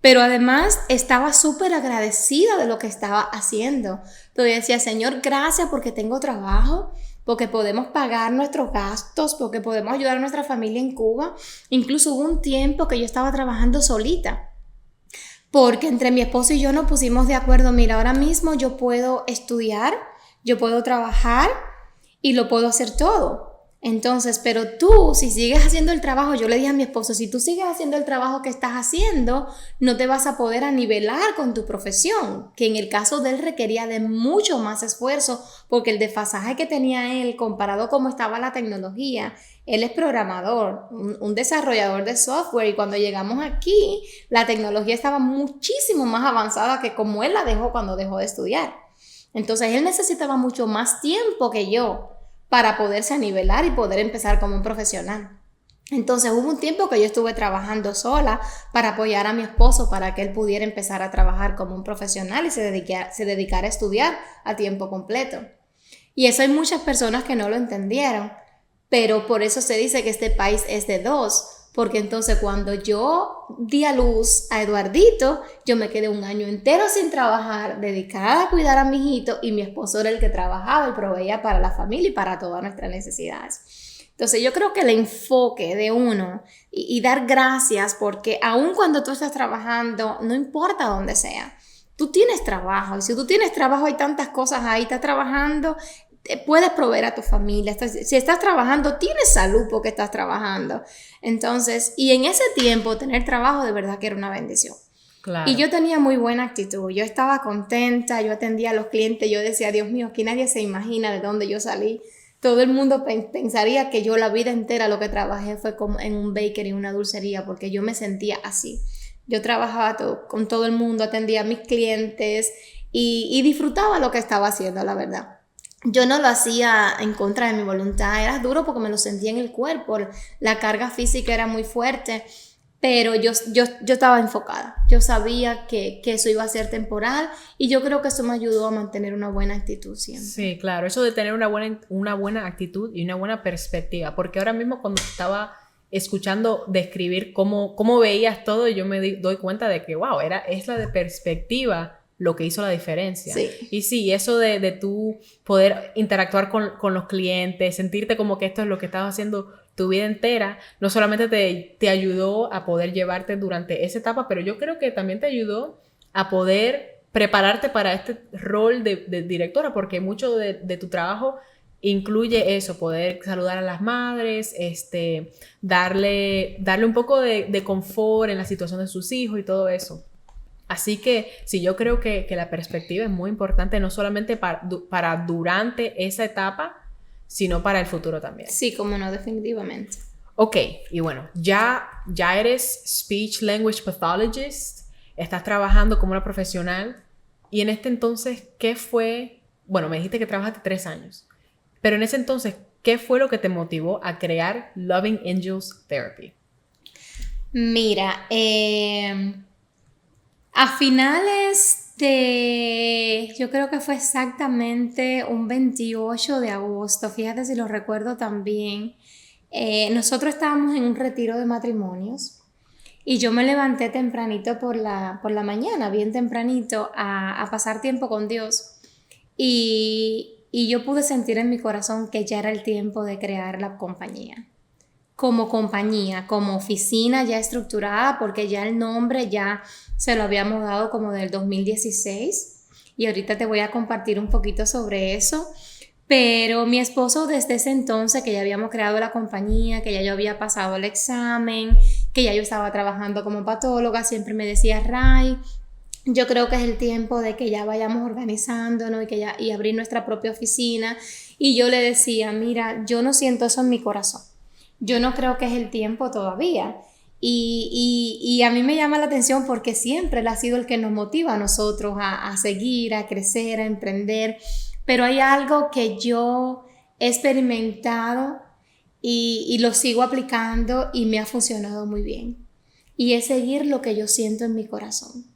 Pero además estaba súper agradecida de lo que estaba haciendo. Pero yo decía, Señor, gracias porque tengo trabajo, porque podemos pagar nuestros gastos, porque podemos ayudar a nuestra familia en Cuba. Incluso hubo un tiempo que yo estaba trabajando solita, porque entre mi esposo y yo nos pusimos de acuerdo, mira, ahora mismo yo puedo estudiar, yo puedo trabajar y lo puedo hacer todo. Entonces, pero tú, si sigues haciendo el trabajo, yo le dije a mi esposo, si tú sigues haciendo el trabajo que estás haciendo, no te vas a poder anivelar con tu profesión, que en el caso de él requería de mucho más esfuerzo, porque el desfasaje que tenía él comparado cómo estaba la tecnología, él es programador, un desarrollador de software, y cuando llegamos aquí, la tecnología estaba muchísimo más avanzada que como él la dejó cuando dejó de estudiar. Entonces, él necesitaba mucho más tiempo que yo para poderse nivelar y poder empezar como un profesional. Entonces hubo un tiempo que yo estuve trabajando sola para apoyar a mi esposo para que él pudiera empezar a trabajar como un profesional y se dedicara a estudiar a tiempo completo. Y eso hay muchas personas que no lo entendieron, pero por eso se dice que este país es de dos, porque entonces cuando yo di a luz a Eduardito, yo me quedé un año entero sin trabajar, dedicada a cuidar a mi hijito, y mi esposo era el que trabajaba y proveía para la familia y para todas nuestras necesidades. Entonces yo creo que el enfoque de uno y dar gracias, porque aun cuando tú estás trabajando, no importa dónde sea, tú tienes trabajo, y si tú tienes trabajo hay tantas cosas ahí, estás trabajando, puedes proveer a tu familia, si estás trabajando, tienes salud porque estás trabajando. Entonces, y en ese tiempo tener trabajo de verdad que era una bendición. Claro. Y yo tenía muy buena actitud, yo estaba contenta, yo atendía a los clientes, yo decía, Dios mío, aquí nadie se imagina de dónde yo salí. Todo el mundo pensaría que yo la vida entera lo que trabajé fue como en un bakery, una dulcería, porque yo me sentía así. Yo trabajaba con todo el mundo, atendía a mis clientes y disfrutaba lo que estaba haciendo, la verdad. Yo no lo hacía en contra de mi voluntad, era duro porque me lo sentía en el cuerpo, la carga física era muy fuerte, pero yo estaba enfocada, yo sabía que eso iba a ser temporal y yo creo que eso me ayudó a mantener una buena actitud siempre. Sí, claro, eso de tener una buena actitud y una buena perspectiva, porque ahora mismo cuando estaba escuchando describir cómo veías todo, yo me doy cuenta de que, wow, es la de perspectiva lo que hizo la diferencia. Sí. Y sí, eso de tú poder interactuar con los clientes, sentirte como que esto es lo que estabas haciendo tu vida entera, no solamente te ayudó a poder llevarte durante esa etapa, pero yo creo que también te ayudó a poder prepararte para este rol de directora, porque mucho de tu trabajo incluye eso, poder saludar a las madres, darle un poco de confort en la situación de sus hijos y todo eso. Así que sí, yo creo que la perspectiva es muy importante, no solamente para durante esa etapa, sino para el futuro también. Sí, como no, definitivamente. Ok, y bueno, ya eres Speech Language Pathologist, estás trabajando como una profesional, y en este entonces, ¿qué fue? Bueno, me dijiste que trabajaste 3 años, pero en ese entonces, ¿qué fue lo que te motivó a crear Loving Angels Therapy? Mira, a finales yo creo que fue exactamente un 28 de agosto, fíjate si lo recuerdo también, nosotros estábamos en un retiro de matrimonios y yo me levanté tempranito por la mañana, bien tempranito, a pasar tiempo con Dios. Y y yo pude sentir en mi corazón que ya era el tiempo de crear la compañía. Como compañía, como oficina ya estructurada, porque ya el nombre ya se lo habíamos dado como del 2016 y ahorita te voy a compartir un poquito sobre eso. Pero mi esposo desde ese entonces, que ya habíamos creado la compañía, que ya yo había pasado el examen, que ya yo estaba trabajando como patóloga, siempre me decía, Ray, yo creo que es el tiempo de que ya vayamos organizándonos y abrir nuestra propia oficina. Y yo le decía, mira, yo no siento eso en mi corazón. Yo no creo que es el tiempo todavía. Y a mí me llama la atención porque siempre él ha sido el que nos motiva a nosotros a seguir, a crecer, a emprender. Pero hay algo que yo he experimentado y lo sigo aplicando y me ha funcionado muy bien. Y es seguir lo que yo siento en mi corazón.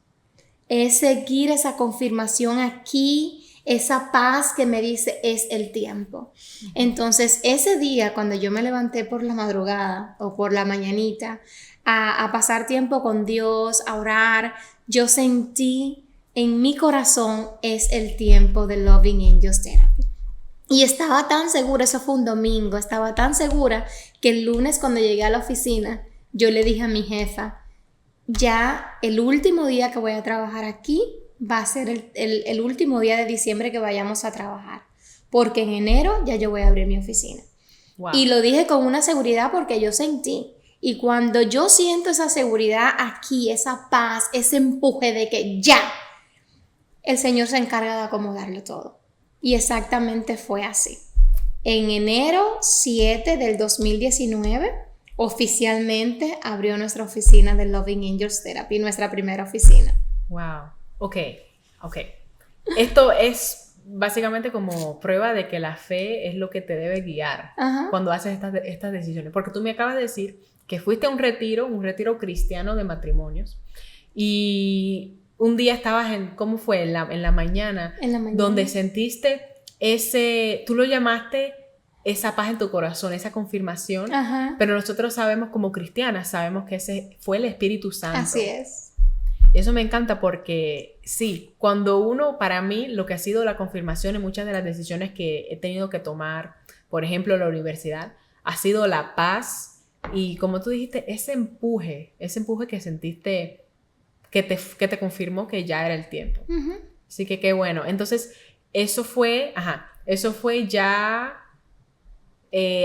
Es seguir esa confirmación aquí, esa paz que me dice es el tiempo. Entonces, ese día cuando yo me levanté por la madrugada o por la mañanita a pasar tiempo con Dios, a orar, yo sentí en mi corazón es el tiempo de Loving Angels Therapy. Y estaba tan segura, eso fue un domingo, estaba tan segura que el lunes cuando llegué a la oficina, yo le dije a mi jefa, ya el último día que voy a trabajar aquí va a ser el último día de diciembre que vayamos a trabajar, porque en enero ya yo voy a abrir mi oficina. Wow. Y lo dije con una seguridad porque yo sentí. Y cuando yo siento esa seguridad aquí, esa paz, ese empuje de que ya, el Señor se encarga de acomodarlo todo. Y exactamente fue así. En enero 7 del 2019, oficialmente abrió nuestra oficina de Loving Angels Therapy, nuestra primera oficina. Wow. Ok. Esto es básicamente como prueba de que la fe es lo que te debe guiar cuando haces estas decisiones. Porque tú me acabas de decir que fuiste a un retiro cristiano de matrimonios y un día estabas ¿cómo fue? En la mañana, donde sentiste tú lo llamaste esa paz en tu corazón, esa confirmación, pero nosotros sabemos como cristianas, sabemos que ese fue el Espíritu Santo. Así es. Eso me encanta porque sí, para mí, lo que ha sido la confirmación en muchas de las decisiones que he tenido que tomar, por ejemplo, en la universidad, ha sido la paz y, como tú dijiste, ese empuje que sentiste que te confirmó que ya era el tiempo. Así que qué bueno. Entonces, eso fue ya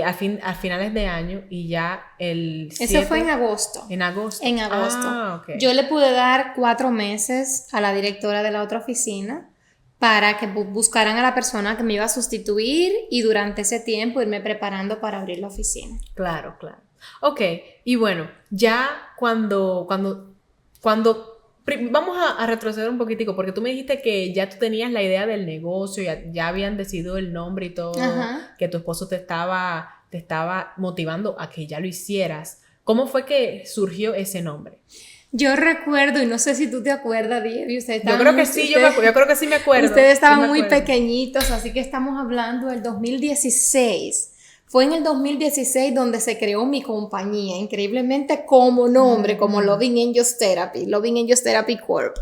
a finales de año y ya el 7... Eso fue en agosto. En agosto. Okay. Yo le pude dar 4 meses a la directora de la otra oficina para que buscaran a la persona que me iba a sustituir y durante ese tiempo irme preparando para abrir la oficina. Claro. Ok, y bueno, ya cuando vamos a retroceder un poquitico, porque tú me dijiste que ya tú tenías la idea del negocio, ya habían decidido el nombre y todo, que tu esposo te estaba motivando a que ya lo hicieras. ¿Cómo fue que surgió ese nombre? Yo recuerdo, y no sé si tú te acuerdas, Diego, yo creo que sí, yo creo que sí me acuerdo. Ustedes estaban muy pequeñitos, así que estamos hablando del 2016. Fue en el 2016 donde se creó mi compañía, increíblemente como nombre, como Loving Angels Therapy Corp.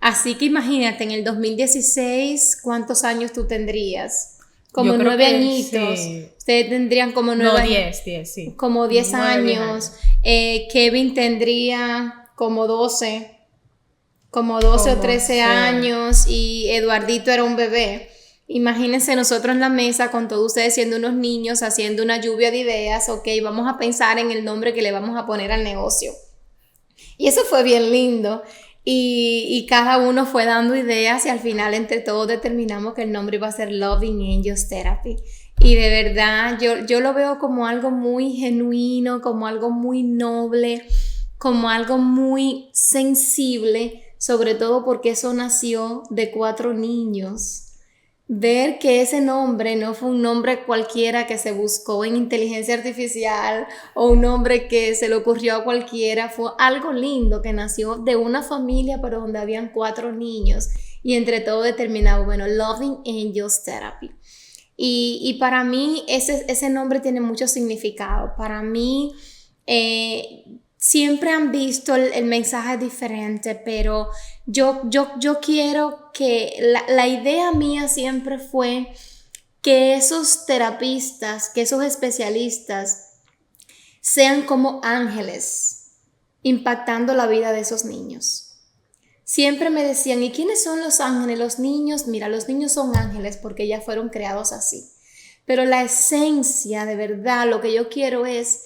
Así que imagínate, en el 2016, ¿cuántos años tú tendrías? Como 9 añitos. Sí. Ustedes tendrían como 9 años. 10, sí. Como 10 años. Kevin tendría como 12 o 13 años y Eduardito era un bebé. Imagínense nosotros en la mesa con todos ustedes siendo unos niños haciendo una lluvia de ideas, ok, vamos a pensar en el nombre que le vamos a poner al negocio. Y eso fue bien lindo y cada uno fue dando ideas y al final entre todos determinamos que el nombre iba a ser Loving Angels Therapy. Y de verdad yo lo veo como algo muy genuino, como algo muy noble, como algo muy sensible, sobre todo porque eso nació de 4 niños. Ver que ese nombre no fue un nombre cualquiera que se buscó en inteligencia artificial o un nombre que se le ocurrió a cualquiera, fue algo lindo que nació de una familia pero donde habían 4 niños y entre todo determinado, bueno, Loving Angels Therapy. Y para mí ese nombre tiene mucho significado. Para mí siempre han visto el mensaje diferente, pero yo quiero que la idea mía siempre fue que esos terapistas, que esos especialistas sean como ángeles impactando la vida de esos niños. Siempre me decían, ¿y quiénes son los ángeles? Los niños, mira, los niños son ángeles porque ya fueron creados así. Pero la esencia, de verdad, lo que yo quiero es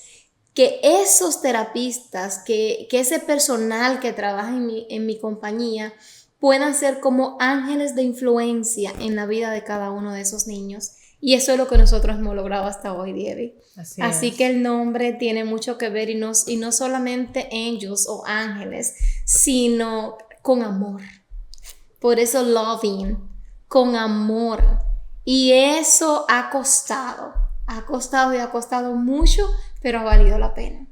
que esos terapistas, que ese personal que trabaja en mi compañía puedan ser como ángeles de influencia en la vida de cada uno de esos niños. Y eso es lo que nosotros hemos logrado hasta hoy, Diego. Así que el nombre tiene mucho que ver y no solamente angels o ángeles, sino con amor. Por eso loving, con amor. Y eso ha costado y ha costado mucho, pero ha valido la pena.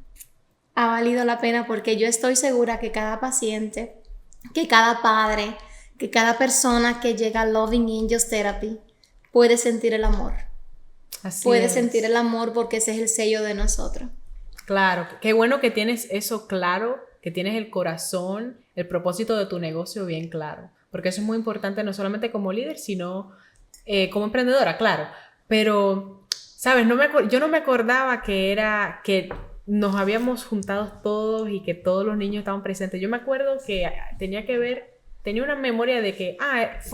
Ha valido la pena porque yo estoy segura que cada paciente, que cada padre, que cada persona que llega a Loving Angels Therapy puede sentir el amor. Puede sentir el amor porque ese es el sello de nosotros. Claro, qué bueno que tienes eso claro, que tienes el corazón, el propósito de tu negocio bien claro. Porque eso es muy importante no solamente como líder, sino como emprendedora, claro. Pero, ¿sabes? Yo no me acordaba que nos habíamos juntado todos y que todos los niños estaban presentes. Yo me acuerdo que tenía una memoria de que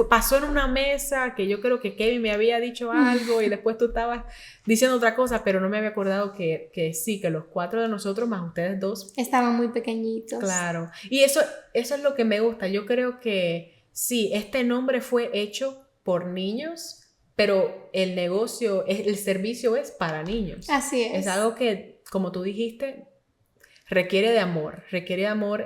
pasó en una mesa, que yo creo que Kevin me había dicho algo y después tú estabas diciendo otra cosa, pero no me había acordado que sí, que los 4 de nosotros más ustedes 2 estaban muy pequeñitos. Claro, y eso es lo que me gusta. Yo creo que sí, este nombre fue hecho por niños, pero el servicio es para niños. Así es. Es algo que, como tú dijiste, requiere de amor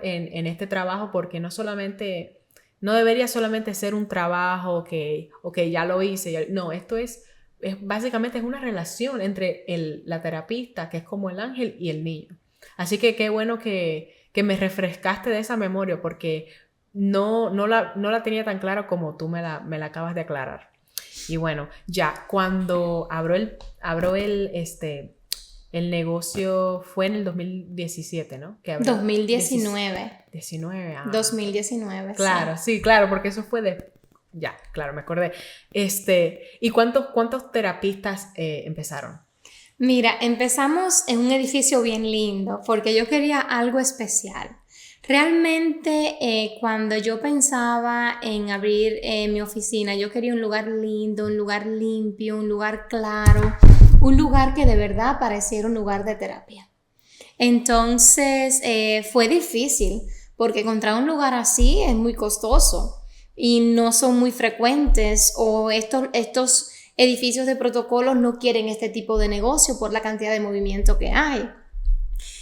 en este trabajo, porque no debería solamente ser un trabajo que, ya lo hice. No, esto básicamente es una relación entre la terapista, que es como el ángel, y el niño. Así que qué bueno que me refrescaste de esa memoria, porque no la tenía tan clara como tú me la acabas de aclarar. Y bueno, ya cuando abro el negocio fue en el 2017, ¿no? 2019. 2019. Claro, sí, claro, porque eso fue ya, claro, me acordé. ¿Y cuántos terapistas empezaron? Mira, empezamos en un edificio bien lindo porque yo quería algo especial. Realmente cuando yo pensaba en abrir mi oficina, yo quería un lugar lindo, un lugar limpio, un lugar claro, un lugar que de verdad pareciera un lugar de terapia. Entonces fue difícil porque encontrar un lugar así es muy costoso y no son muy frecuentes, o estos edificios de protocolos no quieren este tipo de negocio por la cantidad de movimiento que hay.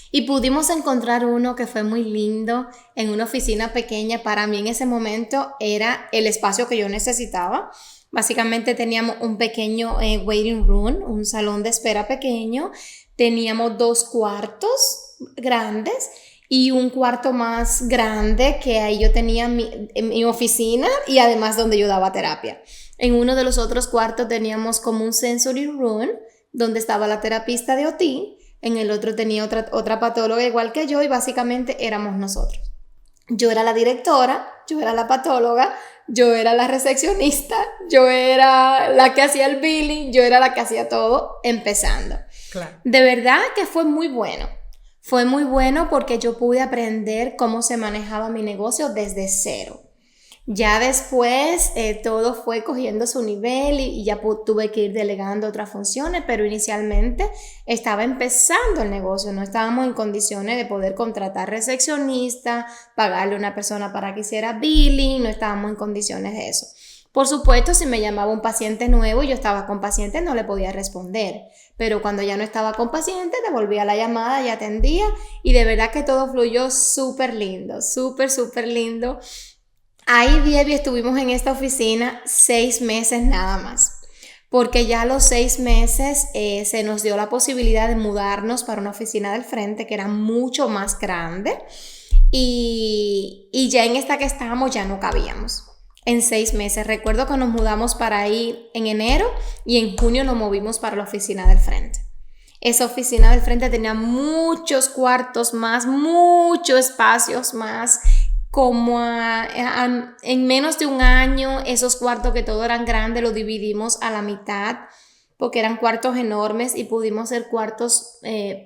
Y pudimos encontrar uno que fue muy lindo en una oficina pequeña. Para mí en ese momento era el espacio que yo necesitaba. Básicamente teníamos un pequeño waiting room, un salón de espera pequeño. Teníamos 2 cuartos grandes y un cuarto más grande que ahí yo tenía mi oficina y además donde yo daba terapia. En uno de los otros cuartos teníamos como un sensory room donde estaba la terapista de OT. En el otro tenía otra patóloga igual que yo y básicamente éramos nosotros. Yo era la directora, yo era la patóloga, yo era la recepcionista, yo era la que hacía el billing, yo era la que hacía todo empezando. Claro. De verdad que fue muy bueno. Fue muy bueno porque yo pude aprender cómo se manejaba mi negocio desde cero. Ya después todo fue cogiendo su nivel y ya tuve que ir delegando otras funciones, pero inicialmente estaba empezando el negocio, no estábamos en condiciones de poder contratar recepcionista, pagarle a una persona para que hiciera billing, no estábamos en condiciones de eso. Por supuesto, si me llamaba un paciente nuevo y yo estaba con paciente, no le podía responder, pero cuando ya no estaba con paciente, devolvía la llamada y atendía, y de verdad que todo fluyó súper lindo, súper lindo. Ahí, Diego, estuvimos en esta oficina 6 meses nada más, porque ya a los 6 meses se nos dio la posibilidad de mudarnos para una oficina del frente que era mucho más grande, y ya en esta que estábamos ya no cabíamos. En 6 meses, recuerdo que nos mudamos para ahí en enero y en junio nos movimos para la oficina del frente. Esa oficina del frente tenía muchos cuartos más, muchos espacios más, como en menos de un año, esos cuartos que todos eran grandes los dividimos a la mitad, porque eran cuartos enormes y pudimos hacer cuartos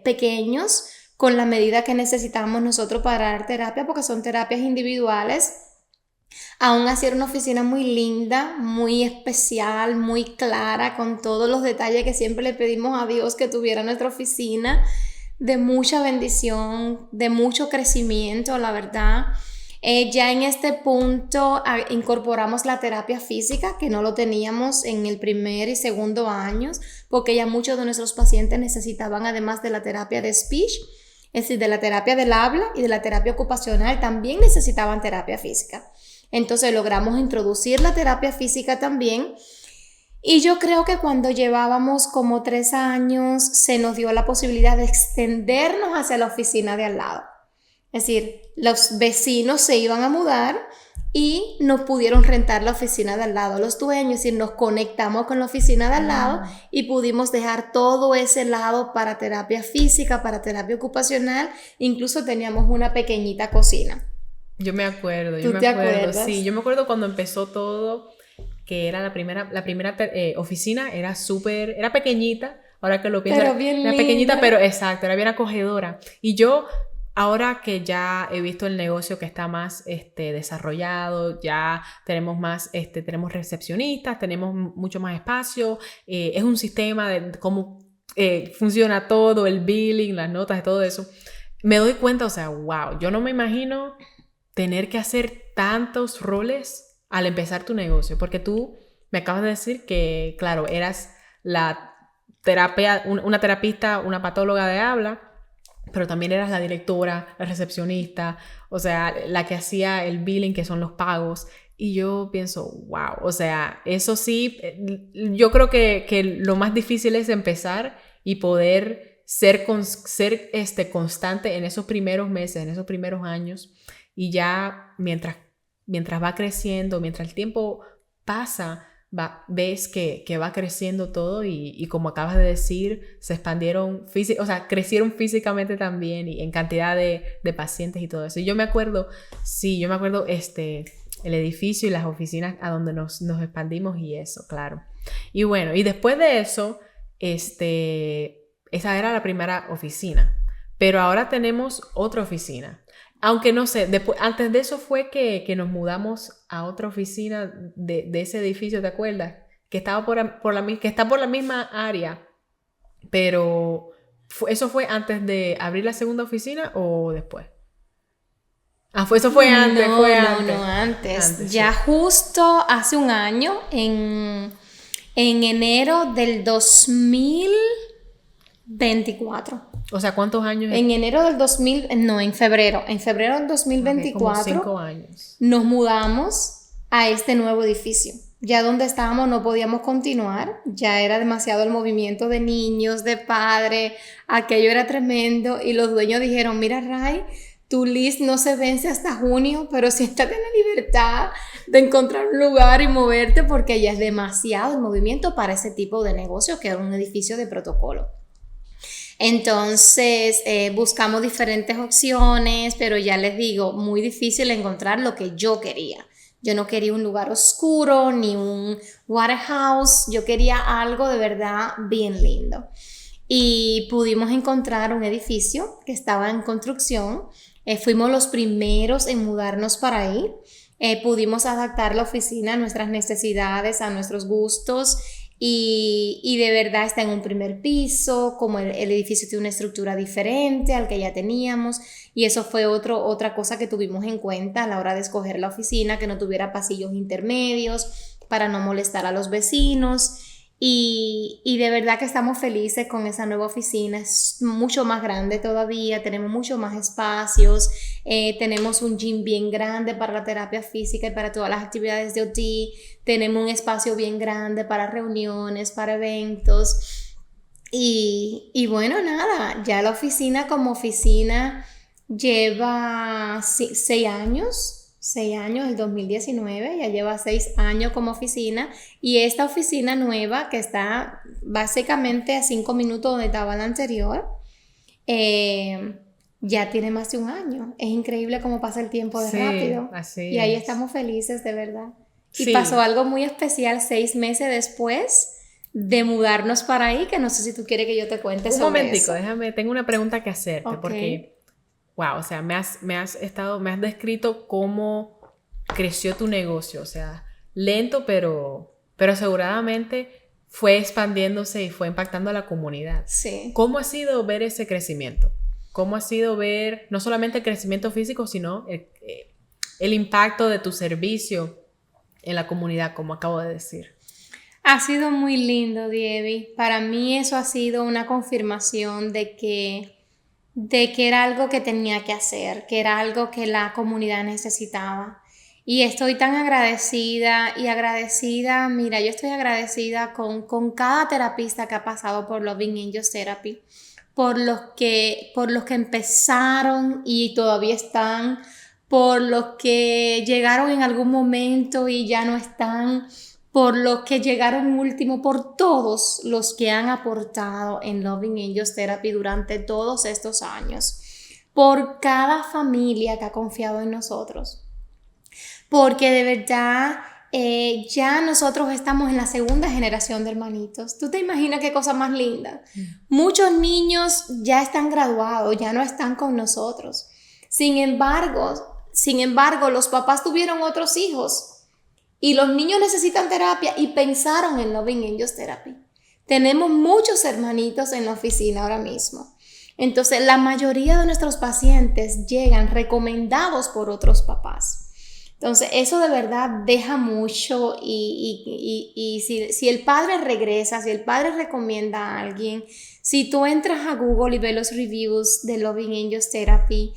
pequeños con la medida que necesitábamos nosotros para dar terapia, porque son terapias individuales. Aún así era una oficina muy linda, muy especial, muy clara, con todos los detalles que siempre le pedimos a Dios que tuviera nuestra oficina, de mucha bendición, de mucho crecimiento, la verdad. Ya en este punto incorporamos la terapia física, que no lo teníamos en el primer y segundo años, porque ya muchos de nuestros pacientes necesitaban, además de la terapia de speech, es decir, de la terapia del habla y de la terapia ocupacional, también necesitaban terapia física. Entonces logramos introducir la terapia física también. Y yo creo que cuando llevábamos como 3 años, se nos dio la posibilidad de extendernos hacia la oficina de al lado. Es decir, los vecinos se iban a mudar y nos pudieron rentar la oficina de al lado los dueños, es decir, nos conectamos con la oficina de al lado y pudimos dejar todo ese lado para terapia física, para terapia ocupacional, incluso teníamos una pequeñita cocina. Yo me acuerdo, ¿Tú te acuerdas? Sí, yo me acuerdo cuando empezó todo, que era la primera oficina, era pequeñita, ahora que lo pienso, Pero bien era pequeñita, linda. pero exacto, era bien acogedora. Y yo, ahora que ya he visto el negocio que está más desarrollado, ya tenemos más, tenemos recepcionistas, tenemos mucho más espacio, es un sistema de cómo funciona todo, el billing, las notas y todo eso, me doy cuenta, o sea, wow, yo no me imagino tener que hacer tantos roles al empezar tu negocio, porque tú me acabas de decir que, claro, eras la una terapista, una patóloga de habla, pero también eras la directora, la recepcionista, o sea, la que hacía el billing, que son los pagos, y yo pienso, wow, o sea, eso sí, yo creo que lo más difícil es empezar y poder ser constante en esos primeros meses, en esos primeros años. Y ya mientras va creciendo, mientras el tiempo pasa, ves que va creciendo todo y como acabas de decir, se expandieron, crecieron físicamente también y en cantidad de pacientes y todo eso. Y yo me acuerdo el edificio y las oficinas a donde nos expandimos y eso, claro. Y bueno, y después de eso, esa era la primera oficina, pero ahora tenemos otra oficina. Aunque no sé, antes de eso fue que nos mudamos a otra oficina de ese edificio, ¿te acuerdas? Que estaba que está por la misma área, pero ¿eso fue antes de abrir la segunda oficina o después? Eso fue antes, antes. Ya sí. Justo hace un año, en enero del 2024. O sea, ¿cuántos años? En enero del en febrero del 2024, como 5 años. Nos mudamos a este nuevo edificio. Ya donde estábamos no podíamos continuar, ya era demasiado el movimiento de niños, de padres, aquello era tremendo y los dueños dijeron, mira Ray, tu lease no se vence hasta junio, pero siéntate en la libertad de encontrar un lugar y moverte porque ya es demasiado el movimiento para ese tipo de negocio que era un edificio de protocolo. Entonces buscamos diferentes opciones, pero ya les digo, muy difícil encontrar lo que yo quería. Yo no quería un lugar oscuro ni un warehouse, yo quería algo de verdad bien lindo. Y pudimos encontrar un edificio que estaba en construcción, fuimos los primeros en mudarnos para ahí, pudimos adaptar la oficina a nuestras necesidades, a nuestros gustos. Y de verdad está en un primer piso, como el edificio tiene una estructura diferente al que ya teníamos y eso fue otra cosa que tuvimos en cuenta a la hora de escoger la oficina, que no tuviera pasillos intermedios para no molestar a los vecinos y de verdad que estamos felices con esa nueva oficina, es mucho más grande todavía, tenemos mucho más espacios, tenemos un gym bien grande para la terapia física y para todas las actividades de OT, tenemos un espacio bien grande para reuniones, para eventos y bueno, nada, ya la oficina como oficina lleva 6 años. 6 años, el 2019, ya lleva 6 años como oficina y esta oficina nueva que está básicamente a 5 minutos donde estaba la anterior, ya tiene más de un año. Es increíble cómo pasa el tiempo de rápido. Así y ahí es. estamos felices, de verdad. Y Sí. pasó algo muy especial 6 meses después de mudarnos para ahí, que no sé si tú quieres que yo te cuente Un sobre momentico, eso. tengo una pregunta que hacerte, Ok. porque, wow, o sea, me has descrito cómo creció tu negocio, o sea, lento, pero aseguradamente fue expandiéndose y fue impactando a la comunidad. Sí. ¿Cómo ha sido ver ese crecimiento? ¿Cómo ha sido ver no solamente el crecimiento físico, sino el impacto de tu servicio en la comunidad, como acabo de decir? Ha sido muy lindo, Dievi. Para mí eso ha sido una confirmación de que era algo que tenía que hacer, que era algo que la comunidad necesitaba. Y estoy tan agradecida y agradecida, mira, yo estoy agradecida con cada terapista que ha pasado por Loving Angels Therapy, por los que empezaron y todavía están, por los que llegaron en algún momento y ya no están, por los que llegaron último, por todos los que han aportado en Loving Angels Therapy durante todos estos años, por cada familia que ha confiado en nosotros, porque de verdad ya nosotros estamos en la segunda generación de hermanitos. ¿Tú te imaginas qué cosa más linda? Muchos niños ya están graduados, ya no están con nosotros. Sin embargo, los papás tuvieron otros hijos y los niños necesitan terapia y pensaron en Loving Angels Therapy. Tenemos muchos hermanitos en la oficina ahora mismo. Entonces, la mayoría de nuestros pacientes llegan recomendados por otros papás. Entonces, eso de verdad deja mucho y si el padre regresa, si el padre recomienda a alguien, si tú entras a Google y ves los reviews de Loving Angels Therapy,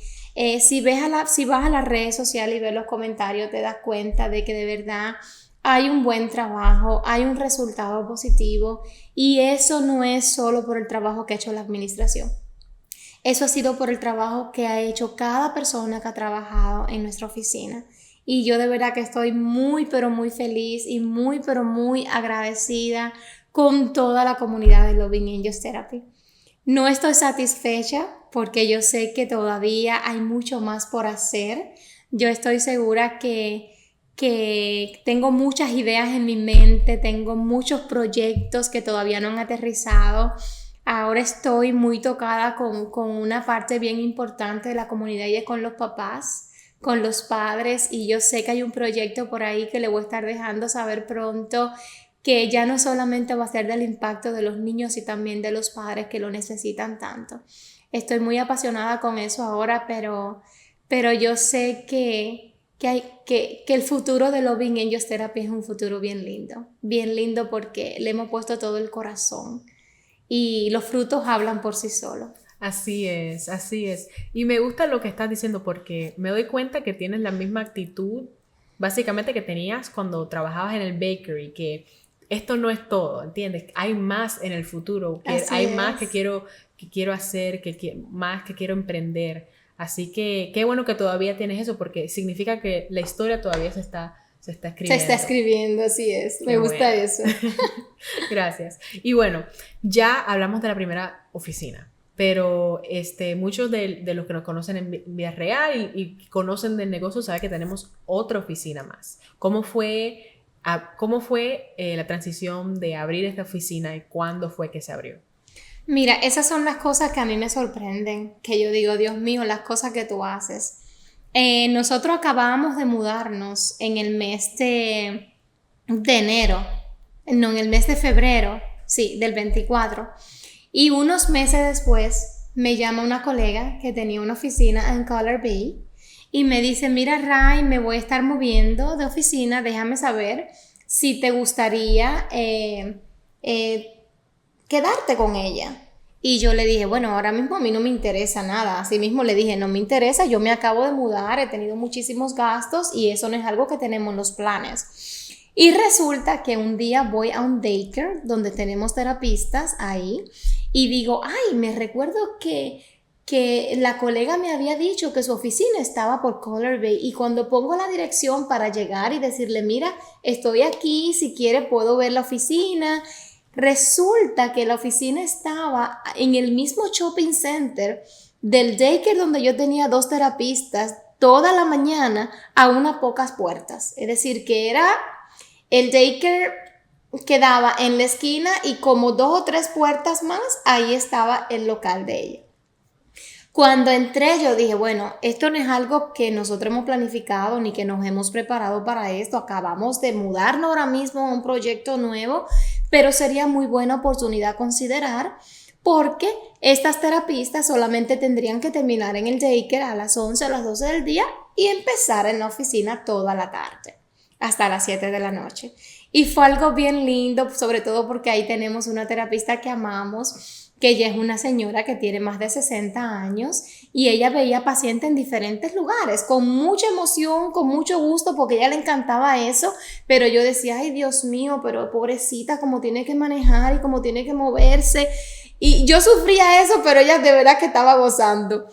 si vas a las redes sociales y ves los comentarios, te das cuenta de que de verdad hay un buen trabajo, hay un resultado positivo y eso no es solo por el trabajo que ha hecho la administración. Eso ha sido por el trabajo que ha hecho cada persona que ha trabajado en nuestra oficina. Y yo de verdad que estoy muy, pero muy feliz y muy, pero muy agradecida con toda la comunidad de Loving Angels Therapy. No estoy satisfecha porque yo sé que todavía hay mucho más por hacer. Yo estoy segura que tengo muchas ideas en mi mente, tengo muchos proyectos que todavía no han aterrizado. Ahora estoy muy tocada con una parte bien importante de la comunidad y es con los papás, con los padres, y yo sé que hay un proyecto por ahí que le voy a estar dejando saber pronto, que ya no solamente va a ser del impacto de los niños y también de los padres que lo necesitan tanto. Estoy muy apasionada con eso ahora, pero yo sé que el futuro de Loving Angels Therapy es un futuro bien lindo porque le hemos puesto todo el corazón y los frutos hablan por sí solos. Así es, así es. Y me gusta lo que estás diciendo porque me doy cuenta que tienes la misma actitud básicamente que tenías cuando trabajabas en el bakery, que esto no es todo, ¿entiendes? Hay más en el futuro, que hay más que quiero hacer, más que quiero emprender. Así que qué bueno que todavía tienes eso porque significa que la historia todavía se está escribiendo. Se está escribiendo, así es. Me gusta eso. Gracias. Y bueno, ya hablamos de la primera oficina, pero muchos de los que nos conocen en vida real y conocen del negocio saben que tenemos otra oficina más. ¿Cómo fue la transición de abrir esta oficina y cuándo fue que se abrió? Mira, esas son las cosas que a mí me sorprenden, que yo digo, Dios mío, las cosas que tú haces. Nosotros acabábamos de mudarnos en el mes de enero, no, en el mes de febrero, sí, del 24. Y unos meses después me llama una colega que tenía una oficina en Color Bay y me dice, mira Ray, me voy a estar moviendo de oficina, déjame saber si te gustaría quedarte con ella. Y yo le dije, bueno, ahora mismo a mí no me interesa nada. Así mismo le dije, no me interesa, yo me acabo de mudar, he tenido muchísimos gastos y eso no es algo que tenemos en los planes. Y resulta que un día voy a un daycare donde tenemos terapistas ahí y digo, ay, me recuerdo que la colega me había dicho que su oficina estaba por Color Bay y cuando pongo la dirección para llegar y decirle, mira, estoy aquí, si quiere puedo ver la oficina. Resulta que la oficina estaba en el mismo shopping center del daycare donde yo tenía 2 terapistas toda la mañana a unas pocas puertas. Es decir, que era el daycare quedaba en la esquina y como 2 o 3 puertas más, ahí estaba el local de ella. Cuando entré yo dije, bueno, esto no es algo que nosotros hemos planificado ni que nos hemos preparado para esto. Acabamos de mudarnos ahora mismo a un proyecto nuevo, pero sería muy buena oportunidad considerar porque estas terapistas solamente tendrían que terminar en el daycare a las 11 o las 12 del día y empezar en la oficina toda la tarde, hasta las 7 de la noche. Y fue algo bien lindo, sobre todo porque ahí tenemos una terapista que amamos, que ella es una señora que tiene más de 60 años y ella veía pacientes en diferentes lugares, con mucha emoción, con mucho gusto, porque a ella le encantaba eso, pero yo decía, ay Dios mío, pero pobrecita, cómo tiene que manejar y cómo tiene que moverse, y yo sufría eso, pero ella de verdad que estaba gozando.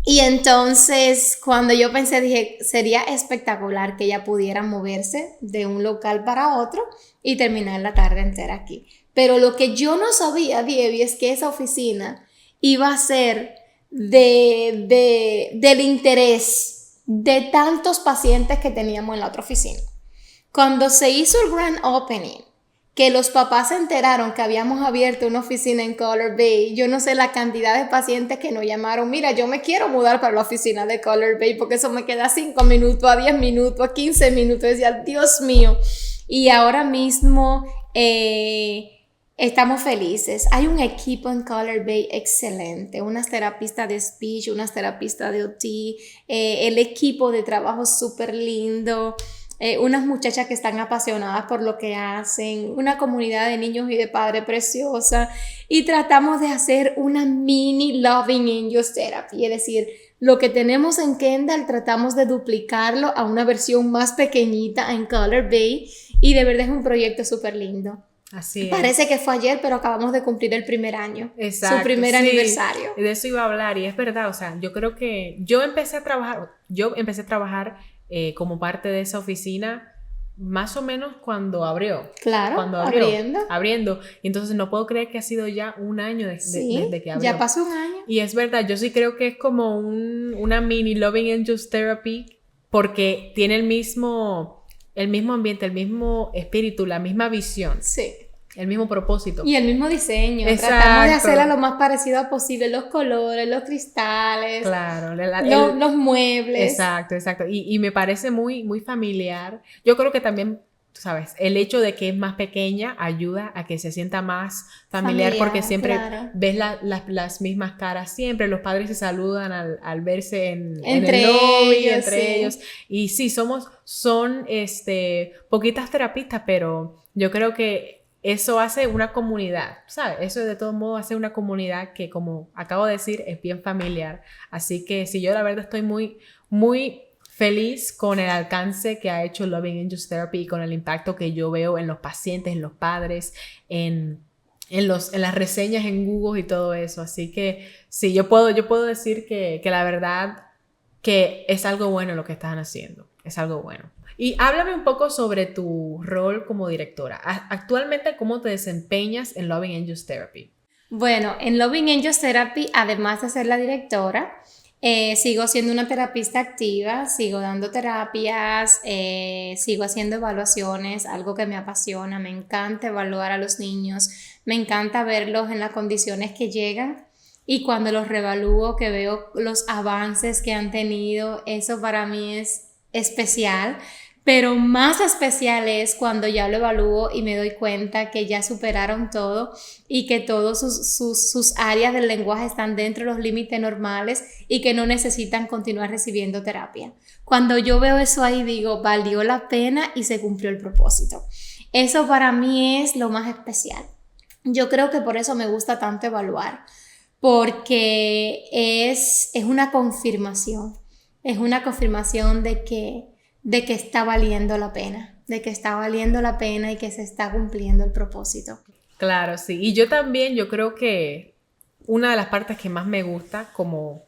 Y entonces, cuando yo pensé, dije, sería espectacular que ella pudiera moverse de un local para otro y terminar la tarde entera aquí. Pero lo que yo no sabía, Diego, es que esa oficina iba a ser del interés de tantos pacientes que teníamos en la otra oficina. Cuando se hizo el grand opening, que los papás se enteraron que habíamos abierto una oficina en Color Bay, yo no sé la cantidad de pacientes que nos llamaron, mira, yo me quiero mudar para la oficina de Color Bay porque eso me queda 5 minutos, a 10 minutos, a 15 minutos, decía, Dios mío. Y ahora mismo estamos felices. Hay un equipo en Color Bay excelente, unas terapistas de speech, unas terapistas de OT, el equipo de trabajo súper lindo. Unas muchachas que están apasionadas por lo que hacen, una comunidad de niños y de padres preciosa, y tratamos de hacer una mini Loving Angels Therapy, es decir, lo que tenemos en Kendall tratamos de duplicarlo a una versión más pequeñita en Color Bay, y de verdad es un proyecto súper lindo. Así es. Parece que fue ayer, pero acabamos de cumplir el primer año. Exacto, su primer aniversario. De eso iba a hablar y es verdad, o sea, yo creo que yo empecé a trabajar como parte de esa oficina más o menos cuando abrió. Claro, cuando abriendo. Y entonces no puedo creer que ha sido ya un año desde que abrió. Ya pasó un año. Y es verdad, yo sí creo que es como una mini Loving Angels Therapy porque tiene el mismo ambiente, el mismo espíritu, la misma visión. Sí. El mismo propósito. Y el mismo diseño. Exacto. Tratamos de hacerla lo más parecido posible. Los colores, los cristales. Claro. Los muebles. Exacto. Y me parece muy, muy familiar. Yo creo que también, tú sabes, el hecho de que es más pequeña ayuda a que se sienta más familiar porque siempre ves las mismas caras siempre. Los padres se saludan al verse en el lobby, entre ellos. Y sí, son poquitas terapistas, pero yo creo que eso hace una comunidad, ¿sabes? Eso de todo modo hace una comunidad que, como acabo de decir, es bien familiar. Así que sí, yo la verdad estoy muy, muy feliz con el alcance que ha hecho Loving Angels Therapy y con el impacto que yo veo en los pacientes, en los padres, en las reseñas en Google y todo eso. Así que sí, yo puedo decir que la verdad que es algo bueno lo que están haciendo. Es algo bueno. Y háblame un poco sobre tu rol como directora. Actualmente, ¿cómo te desempeñas en Loving Angels Therapy? Bueno, en Loving Angels Therapy, además de ser la directora, sigo siendo una terapista activa, sigo dando terapias, sigo haciendo evaluaciones, algo que me apasiona, me encanta evaluar a los niños, me encanta verlos en las condiciones que llegan y cuando los reevalúo, que veo los avances que han tenido, eso para mí es especial. Pero más especial es cuando ya lo evalúo y me doy cuenta que ya superaron todo y que todas sus áreas del lenguaje están dentro de los límites normales y que no necesitan continuar recibiendo terapia. Cuando yo veo eso ahí digo, valió la pena y se cumplió el propósito. Eso para mí es lo más especial. Yo creo que por eso me gusta tanto evaluar, porque es una confirmación. Es una confirmación de que está valiendo la pena, y que se está cumpliendo el propósito. Claro, sí. Y yo también, yo creo que una de las partes que más me gusta como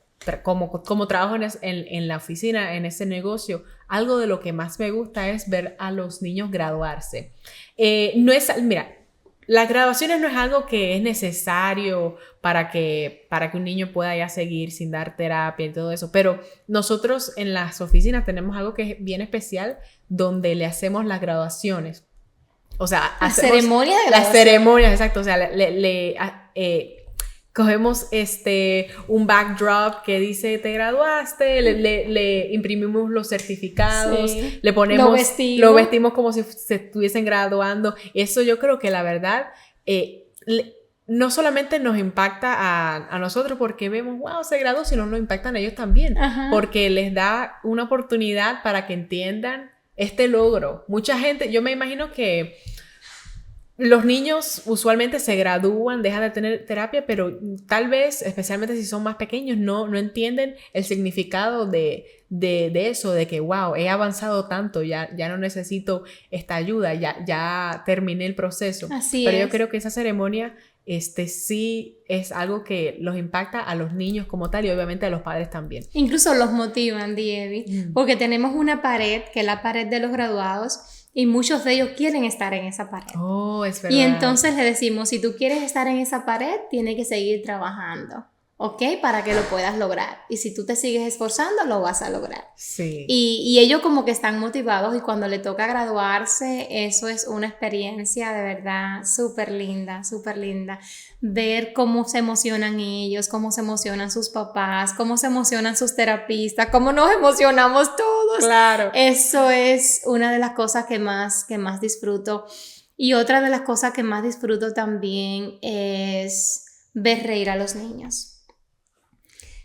trabajo en la oficina, en ese negocio, algo de lo que más me gusta es ver a los niños graduarse. Mira, Las graduaciones no es algo que es necesario para que un niño pueda ya seguir sin dar terapia y todo eso, pero nosotros en las oficinas tenemos algo que es bien especial donde le hacemos las graduaciones. O sea, la ceremonia de las graduación. ceremonias, exacto. O sea, cogemos un backdrop que dice te graduaste, le imprimimos los certificados, Sí. le ponemos, Lo lo vestimos como si se estuviesen graduando. Eso yo creo que la verdad no solamente nos impacta a nosotros porque vemos, wow, se graduó, sino nos impactan a ellos también. Ajá. Porque les da una oportunidad para que entiendan este logro. Mucha gente, yo me imagino que los niños usualmente se gradúan, dejan de tener terapia, pero tal vez, especialmente si son más pequeños, no entienden el significado de eso, de que, wow, he avanzado tanto, ya no necesito esta ayuda, ya terminé el proceso. Así pero es. yo creo que esa ceremonia sí es algo que los impacta a los niños como tal y obviamente a los padres también. Incluso los motivan, Dievi, porque tenemos una pared, que es la pared de los graduados, y muchos de ellos quieren estar en esa pared. Oh, es verdad. Y entonces le decimos, si tú quieres estar en esa pared, tienes que seguir trabajando, ¿ok? Para que lo puedas lograr. Y si tú te sigues esforzando, lo vas a lograr. Sí. Y ellos como que están motivados y cuando le toca graduarse, eso es una experiencia de verdad súper linda, súper linda. Ver cómo se emocionan ellos, cómo se emocionan sus papás, cómo se emocionan sus terapistas, cómo nos emocionamos todos. Claro. Eso es una de las cosas que más disfruto. Y otra de las cosas que más disfruto también es ver reír a los niños.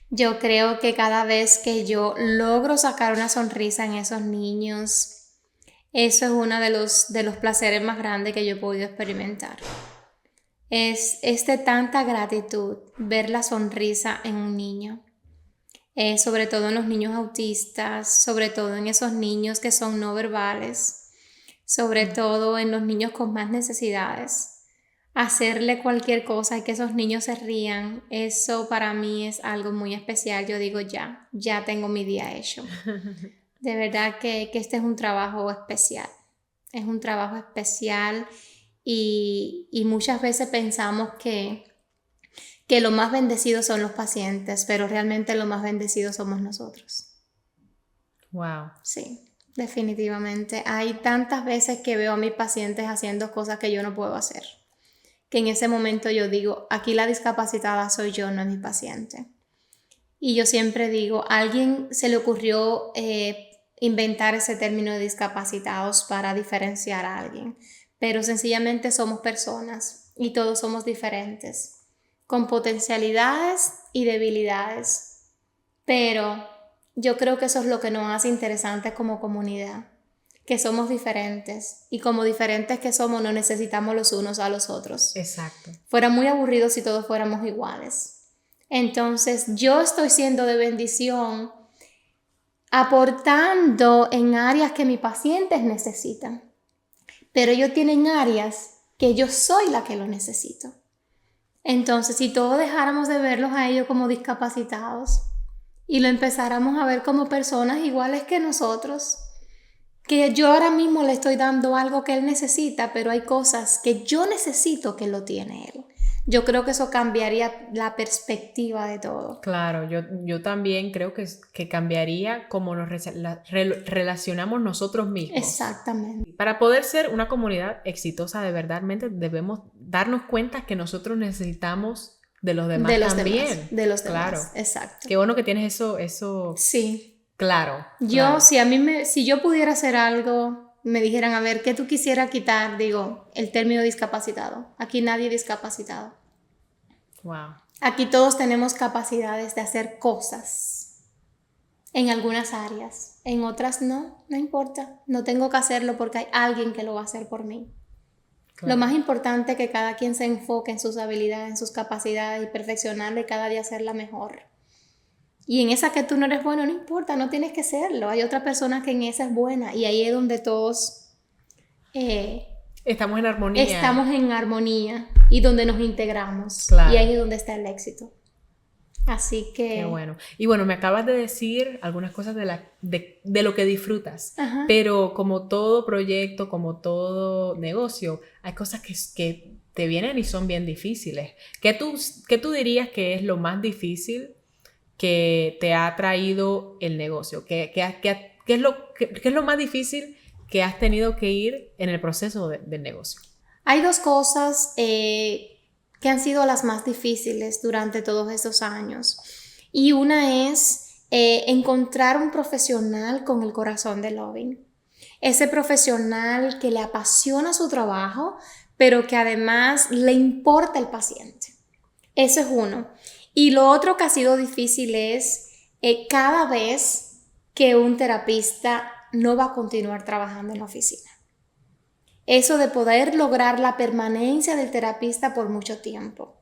Yo creo que cada vez que yo logro sacar una sonrisa en esos niños, eso es uno de los placeres más grandes que yo he podido experimentar. Es de tanta gratitud ver la sonrisa en un niño. Sobre todo en los niños autistas, sobre todo en esos niños que son no verbales, sobre todo en los niños con más necesidades. Hacerle cualquier cosa y que esos niños se rían, eso para mí es algo muy especial. Yo digo, ya tengo mi día hecho. De verdad que este es un trabajo especial. Es un trabajo especial y muchas veces pensamos que los más bendecidos son los pacientes, pero realmente los más bendecidos somos nosotros. Wow. Sí, definitivamente. Hay tantas veces que veo a mis pacientes haciendo cosas que yo no puedo hacer, que en ese momento yo digo, aquí la discapacitada soy yo, no es mi paciente. Y yo siempre digo, a alguien se le ocurrió inventar ese término de discapacitados para diferenciar a alguien, pero sencillamente somos personas y todos somos diferentes, con potencialidades y debilidades, pero yo creo que eso es lo que nos hace interesantes como comunidad, que somos diferentes y como diferentes que somos no necesitamos los unos a los otros. Exacto. Fuera muy aburrido si todos fuéramos iguales. Entonces yo estoy siendo de bendición aportando en áreas que mis pacientes necesitan, pero ellos tienen áreas que yo soy la que lo necesito. Entonces, si todos dejáramos de verlos a ellos como discapacitados y lo empezáramos a ver como personas iguales que nosotros, que yo ahora mismo le estoy dando algo que él necesita, pero hay cosas que yo necesito que lo tiene él. Yo creo que eso cambiaría la perspectiva de todo. Claro, yo también creo que cambiaría cómo nos relacionamos nosotros mismos. Exactamente. Para poder ser una comunidad exitosa de verdad, debemos darnos cuenta que nosotros necesitamos de los demás también. De los demás, claro. Exacto. Qué bueno que tienes eso. Sí. Claro. Yo, claro. Si yo pudiera hacer algo, me dijeran, a ver, ¿qué tú quisieras quitar? Digo, el término discapacitado. Aquí nadie es discapacitado. Wow. Aquí todos tenemos capacidades de hacer cosas. En algunas áreas. En otras no importa. No tengo que hacerlo porque hay alguien que lo va a hacer por mí. Claro. Lo más importante es que cada quien se enfoque en sus habilidades, en sus capacidades y perfeccionarla y cada día hacerla mejor. Y en esa que tú no eres bueno, no importa, no tienes que serlo. Hay otra persona que en esa es buena y ahí es donde todos estamos en armonía. Estamos en armonía y donde nos integramos. Claro. Y ahí es donde está el éxito. Así que... Qué bueno. Y bueno, me acabas de decir algunas cosas de lo que disfrutas. Ajá. Pero como todo proyecto, como todo negocio, hay cosas que te vienen y son bien difíciles. ¿Qué tú dirías que es lo más difícil que te ha traído el negocio? ¿Qué es lo más difícil que has tenido que ir en el proceso del negocio? Hay dos cosas que han sido las más difíciles durante todos estos años. Y una es encontrar un profesional con el corazón de Loving. Ese profesional que le apasiona su trabajo, pero que además le importa el paciente. Eso es uno. Y lo otro que ha sido difícil es cada vez que un terapista no va a continuar trabajando en la oficina. Eso de poder lograr la permanencia del terapista por mucho tiempo.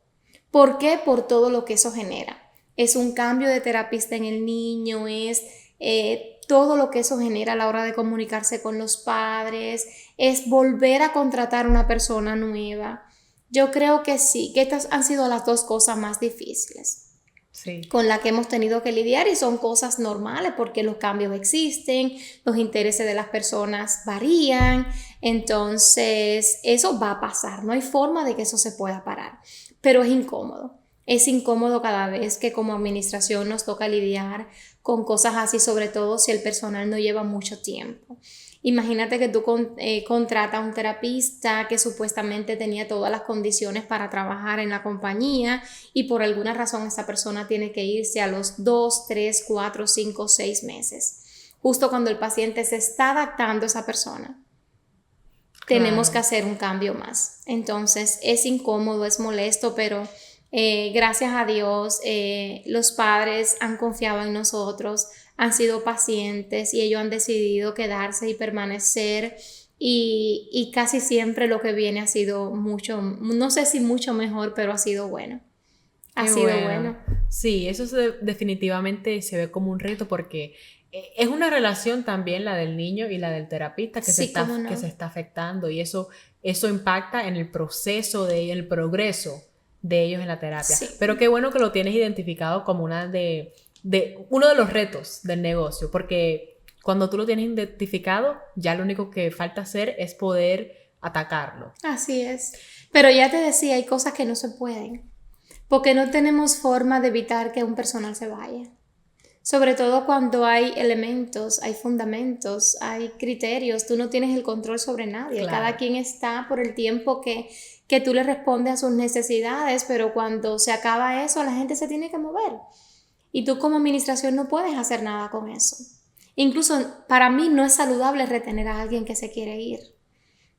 ¿Por qué? Por todo lo que eso genera. Es un cambio de terapista en el niño, es todo lo que eso genera a la hora de comunicarse con los padres, es volver a contratar a una persona nueva. Yo creo que sí, que estas han sido las dos cosas más difíciles. Sí. Con las que hemos tenido que lidiar, y son cosas normales porque los cambios existen, los intereses de las personas varían, entonces eso va a pasar, no hay forma de que eso se pueda parar, pero es incómodo cada vez que como administración nos toca lidiar con cosas así, sobre todo si el personal no lleva mucho tiempo. Imagínate que tú contratas a un terapista que supuestamente tenía todas las condiciones para trabajar en la compañía y por alguna razón esa persona tiene que irse a los 2, 3, 4, 5, 6 meses. Justo cuando el paciente se está adaptando a esa persona. Tenemos que hacer un cambio más. Entonces es incómodo, es molesto, pero gracias a Dios los padres han confiado en nosotros, han sido pacientes y ellos han decidido quedarse y permanecer y casi siempre lo que viene ha sido mucho, no sé si mucho mejor, pero ha sido bueno. Ha sido bueno. Sí, eso definitivamente se ve como un reto porque es una relación también la del niño y la del terapista que se está afectando y eso impacta en el proceso, en el progreso de ellos en la terapia. Sí. Pero qué bueno que lo tienes identificado como uno de los retos del negocio, porque cuando tú lo tienes identificado, ya lo único que falta hacer es poder atacarlo. Así es. Pero ya te decía, hay cosas que no se pueden, porque no tenemos forma de evitar que un personal se vaya. Sobre todo cuando hay elementos, hay fundamentos, hay criterios, tú no tienes el control sobre nadie. Claro. Cada quien está por el tiempo que tú le respondes a sus necesidades, pero cuando se acaba eso, la gente se tiene que mover. Y tú como administración no puedes hacer nada con eso. Incluso para mí no es saludable retener a alguien que se quiere ir,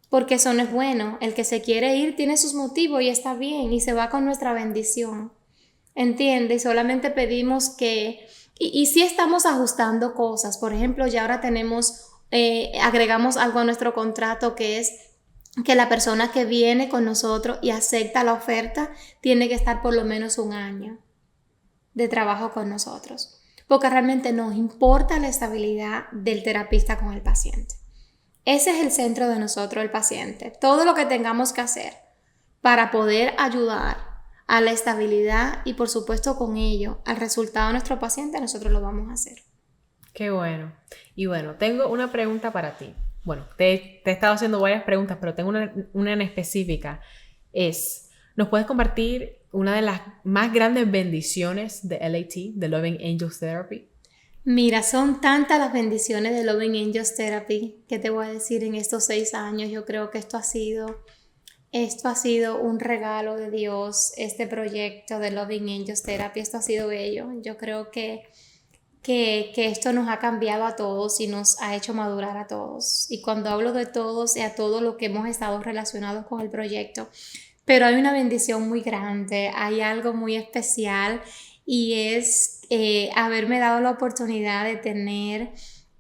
porque eso no es bueno. El que se quiere ir tiene sus motivos y está bien y se va con nuestra bendición. ¿Entiendes? Y solamente pedimos que... Y sí estamos ajustando cosas. Por ejemplo, ya ahora agregamos algo a nuestro contrato que es que la persona que viene con nosotros y acepta la oferta tiene que estar por lo menos 1 año de trabajo con nosotros, porque realmente nos importa la estabilidad del terapista con el paciente. Ese es el centro de nosotros, el paciente. Todo lo que tengamos que hacer para poder ayudar a la estabilidad y por supuesto con ello al resultado de nuestro paciente, nosotros lo vamos a hacer. Qué bueno. Y bueno, tengo una pregunta para ti. Bueno, te he estado haciendo varias preguntas, pero tengo una en específica. ¿Nos puedes compartir una de las más grandes bendiciones de LAT, de Loving Angels Therapy? Mira, son tantas las bendiciones de Loving Angels Therapy que te voy a decir en estos 6 años. Yo creo que esto ha sido un regalo de Dios, este proyecto de Loving Angels Therapy. Esto ha sido bello. Yo creo que esto nos ha cambiado a todos y nos ha hecho madurar a todos. Y cuando hablo de todos, es a todo lo que hemos estado relacionados con el proyecto. Pero hay una bendición muy grande, hay algo muy especial y es haberme dado la oportunidad de tener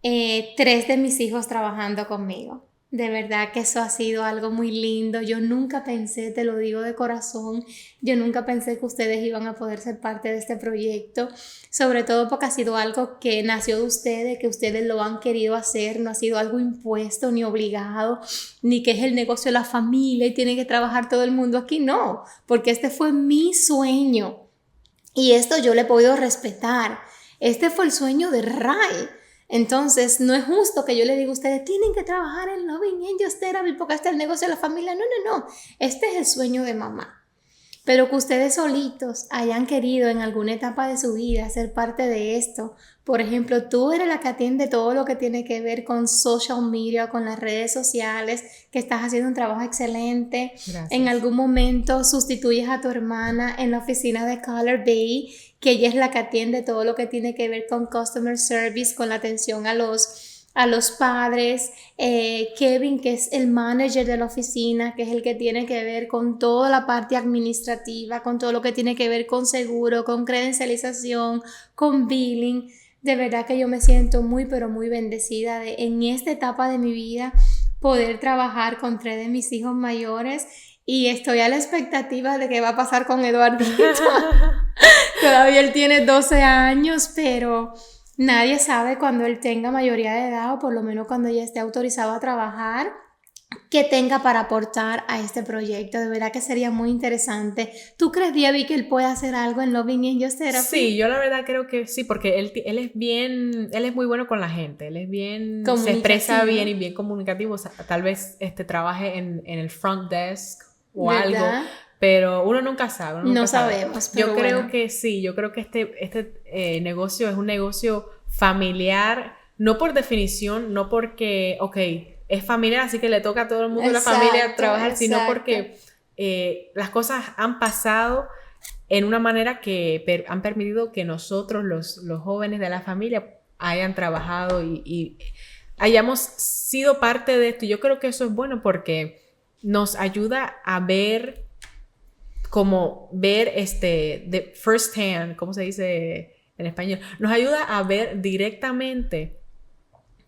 3 de mis hijos trabajando conmigo. De verdad que eso ha sido algo muy lindo. Yo nunca pensé, te lo digo de corazón, yo nunca pensé que ustedes iban a poder ser parte de este proyecto, sobre todo porque ha sido algo que nació de ustedes, que ustedes lo han querido hacer, no ha sido algo impuesto ni obligado, ni que es el negocio de la familia y tiene que trabajar todo el mundo aquí, no, porque este fue mi sueño y esto yo le he podido respetar. Este fue el sueño de Ray. Entonces, no es justo que yo le diga a ustedes, tienen que trabajar en Loving Angels Therapy porque este es el negocio de la familia. No. Este es el sueño de mamá. Pero que ustedes solitos hayan querido en alguna etapa de su vida ser parte de esto. Por ejemplo, tú eres la que atiende todo lo que tiene que ver con social media, con las redes sociales, que estás haciendo un trabajo excelente. Gracias. En algún momento sustituyes a tu hermana en la oficina de Color Bay, que ella es la que atiende todo lo que tiene que ver con customer service, con la atención a los padres. Kevin, que es el manager de la oficina, que es el que tiene que ver con toda la parte administrativa, con todo lo que tiene que ver con seguro, con credencialización, con billing. De verdad que yo me siento muy, pero muy bendecida de en esta etapa de mi vida poder trabajar con 3 de mis hijos mayores, y estoy a la expectativa de qué va a pasar con Eduardito. Todavía él tiene 12 años, pero nadie sabe cuando él tenga mayoría de edad, o por lo menos cuando ya esté autorizado a trabajar, que tenga para aportar a este proyecto. De verdad que sería muy interesante. ¿Tú crees, Diaby, que él puede hacer algo en Loving Angels Therapy? Sí, yo la verdad creo que sí, porque él es muy bueno con la gente, él es bien, se expresa bien y bien comunicativo. O sea, tal vez trabaje en el front desk o ¿verdad? algo, pero uno nunca sabe. No sabemos, pero yo creo bueno. que sí, yo creo que este negocio es un negocio familiar, no por definición, no porque, ok, es familiar, así que le toca a todo el mundo de la familia trabajar, sino porque las cosas han pasado en una manera que han permitido que nosotros, los jóvenes de la familia, hayan trabajado y hayamos sido parte de esto. Yo creo que eso es bueno porque nos ayuda a ver de first hand, ¿cómo se dice en español? Nos ayuda a ver directamente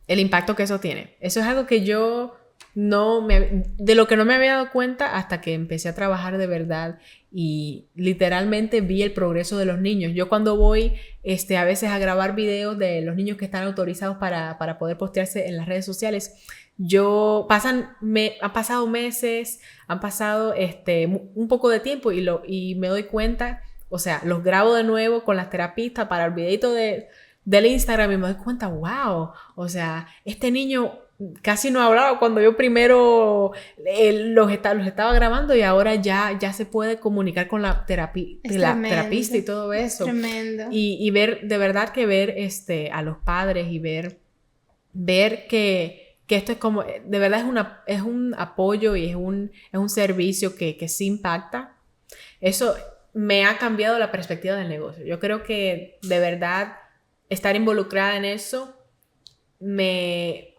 el impacto que eso tiene. Eso es algo que yo de lo que no me había dado cuenta hasta que empecé a trabajar de verdad y literalmente vi el progreso de los niños. Yo cuando voy a veces a grabar videos de los niños que están autorizados para poder postearse en las redes sociales, han pasado meses, han pasado un poco de tiempo y me doy cuenta, o sea, los grabo de nuevo con las terapistas para el videito del Instagram y me doy cuenta, wow, o sea, este niño casi no hablaba cuando yo primero los estaba grabando y ahora ya se puede comunicar con la terapista y todo eso. Es tremendo. Y ver, de verdad que ver a los padres y ver que esto es como, de verdad es un apoyo y es un servicio que sí impacta. Eso me ha cambiado la perspectiva del negocio. Yo creo que de verdad estar involucrada en eso me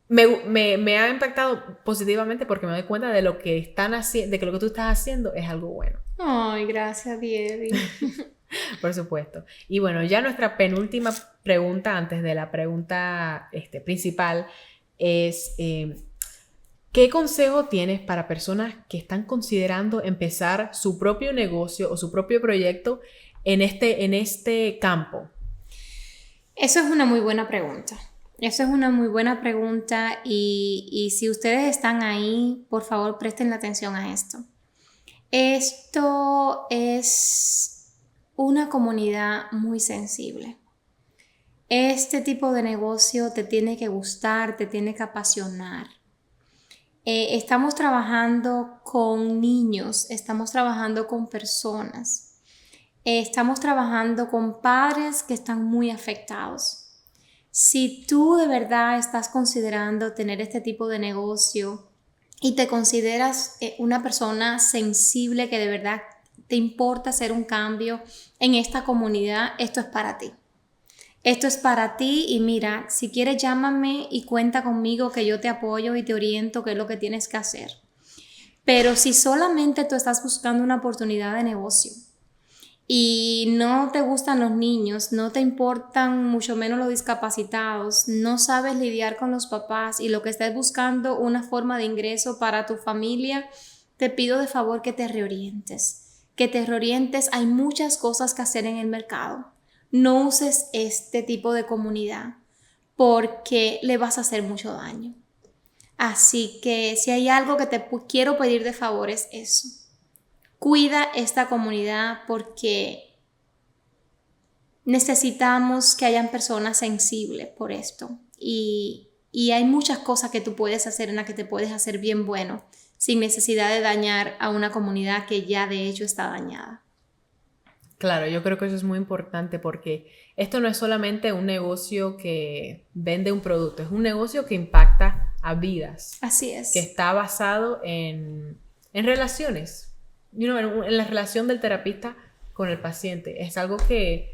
ha impactado positivamente porque me doy cuenta de lo que de que lo que tú estás haciendo es algo bueno. Ay, gracias, Diego. Por supuesto. Y bueno, ya nuestra penúltima pregunta antes de la pregunta principal es ¿qué consejo tienes para personas que están considerando empezar su propio negocio o su propio proyecto en este campo? Eso es una muy buena pregunta. Eso es una muy buena pregunta y si ustedes están ahí, por favor presten atención a esto. Esto es una comunidad muy sensible. Este tipo de negocio te tiene que gustar, te tiene que apasionar. Estamos trabajando con niños, estamos trabajando con personas, estamos trabajando con padres que están muy afectados. Si tú de verdad estás considerando tener este tipo de negocio y te consideras una persona sensible que de verdad te importa hacer un cambio en esta comunidad, esto es para ti. Esto es para ti y mira, si quieres llámame y cuenta conmigo que yo te apoyo y te oriento qué es lo que tienes que hacer. Pero si solamente tú estás buscando una oportunidad de negocio y no te gustan los niños, no te importan mucho menos los discapacitados, no sabes lidiar con los papás y lo que estés buscando una forma de ingreso para tu familia, te pido de favor que te reorientes. Hay muchas cosas que hacer en el mercado. No uses este tipo de comunidad porque le vas a hacer mucho daño. Así que si hay algo que te quiero pedir de favor es eso. Cuida esta comunidad porque necesitamos que hayan personas sensibles por esto. Y hay muchas cosas que tú puedes hacer en las que te puedes hacer bien bueno, sin necesidad de dañar a una comunidad que ya de hecho está dañada. Claro, yo creo que eso es muy importante porque esto no es solamente un negocio que vende un producto, es un negocio que impacta a vidas. Así es. Que está basado en relaciones, en la relación del terapista con el paciente. Es algo que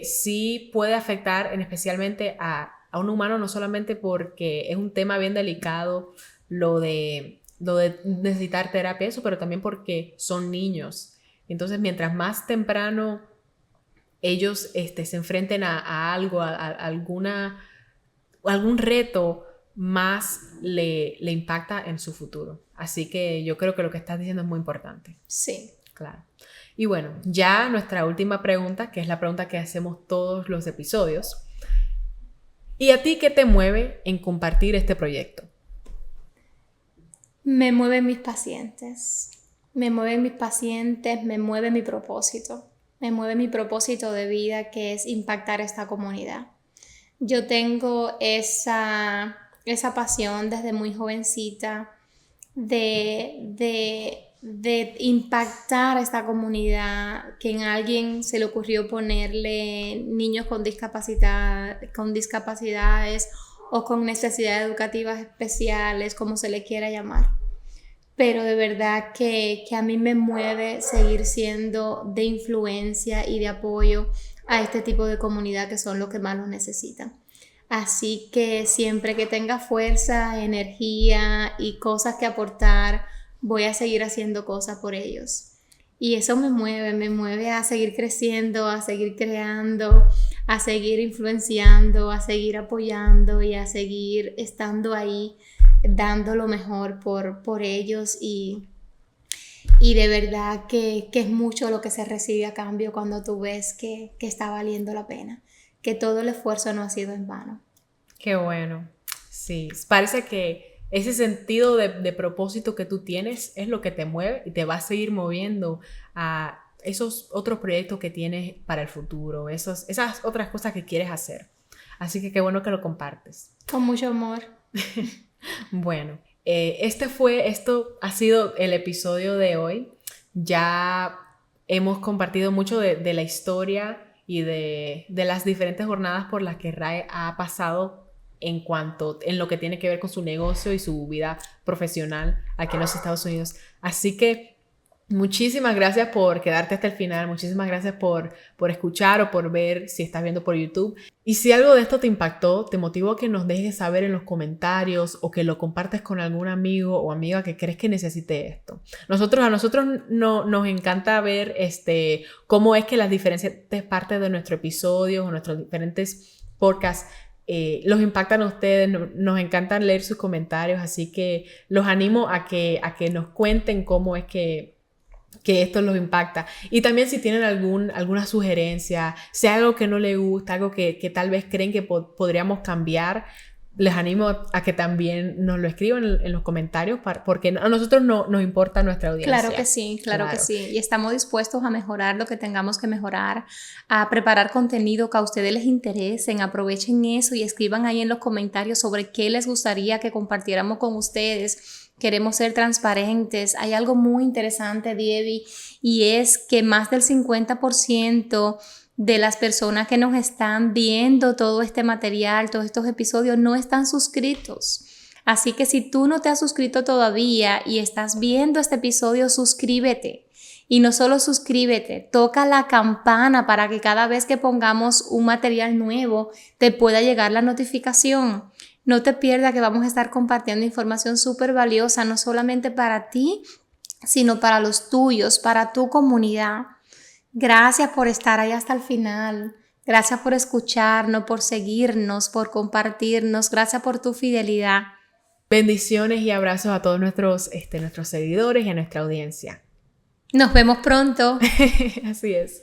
sí puede afectar especialmente a un humano, no solamente porque es un tema bien delicado, lo de necesitar terapia, eso, pero también porque son niños. Entonces, mientras más temprano ellos se enfrenten a algo, a algún reto, más le impacta en su futuro. Así que yo creo que lo que estás diciendo es muy importante. Sí. Claro. Y bueno, ya nuestra última pregunta, que es la pregunta que hacemos todos los episodios. ¿Y a ti qué te mueve en compartir este proyecto? Me mueven mis pacientes. Me mueven mis pacientes, me mueve mi propósito. Me mueve mi propósito de vida, que es impactar esta comunidad. Yo tengo esa pasión desde muy jovencita de impactar a esta comunidad, que en alguien se le ocurrió ponerle niños con discapacidades o con necesidades educativas especiales, como se le quiera llamar. Pero de verdad que a mí me mueve seguir siendo de influencia y de apoyo a este tipo de comunidad que son los que más lo necesitan. Así que siempre que tenga fuerza, energía y cosas que aportar, voy a seguir haciendo cosas por ellos. Y eso me mueve a seguir creciendo, a seguir creando, a seguir influenciando, a seguir apoyando y a seguir estando ahí, dando lo mejor por ellos y de verdad que es mucho lo que se recibe a cambio cuando tú ves que está valiendo la pena, que todo el esfuerzo no ha sido en vano. Qué bueno. Sí, parece que ese sentido de propósito que tú tienes es lo que te mueve y te va a seguir moviendo a esos otros proyectos que tienes para el futuro, esas otras cosas que quieres hacer. Así que qué bueno que lo compartes. Con mucho amor. Bueno, esto ha sido el episodio de hoy. Ya hemos compartido mucho de la historia y de las diferentes jornadas por las que Ray ha pasado en lo que tiene que ver con su negocio y su vida profesional aquí en los Estados Unidos. Así que muchísimas gracias por quedarte hasta el final, muchísimas gracias por escuchar o por ver si estás viendo por YouTube. Y si algo de esto te impactó, te motivo a que nos dejes saber en los comentarios o que lo compartas con algún amigo o amiga que crees que necesite esto. A nosotros nos encanta ver cómo es que las diferentes partes de nuestro episodio o nuestros diferentes podcasts los impactan a ustedes. Nos encanta leer sus comentarios, así que los animo a que nos cuenten cómo es que esto los impacta. Y también si tienen alguna sugerencia, si hay algo que no les gusta, algo que tal vez creen que podríamos cambiar, les animo a que también nos lo escriban en los comentarios, porque a nosotros nos importa nuestra audiencia. Claro que sí, claro que sí. Y estamos dispuestos a mejorar lo que tengamos que mejorar, a preparar contenido que a ustedes les interesen. Aprovechen eso y escriban ahí en los comentarios sobre qué les gustaría que compartiéramos con ustedes. Queremos ser transparentes. Hay algo muy interesante, Dievi, y es que más del 50% de las personas que nos están viendo todo este material, todos estos episodios, no están suscritos. Así que si tú no te has suscrito todavía y estás viendo este episodio, suscríbete. Y no solo suscríbete, toca la campana para que cada vez que pongamos un material nuevo te pueda llegar la notificación. No te pierdas que vamos a estar compartiendo información súper valiosa, no solamente para ti, sino para los tuyos, para tu comunidad. Gracias por estar ahí hasta el final. Gracias por escucharnos, por seguirnos, por compartirnos. Gracias por tu fidelidad. Bendiciones y abrazos a todos nuestros seguidores y a nuestra audiencia. Nos vemos pronto. Así es.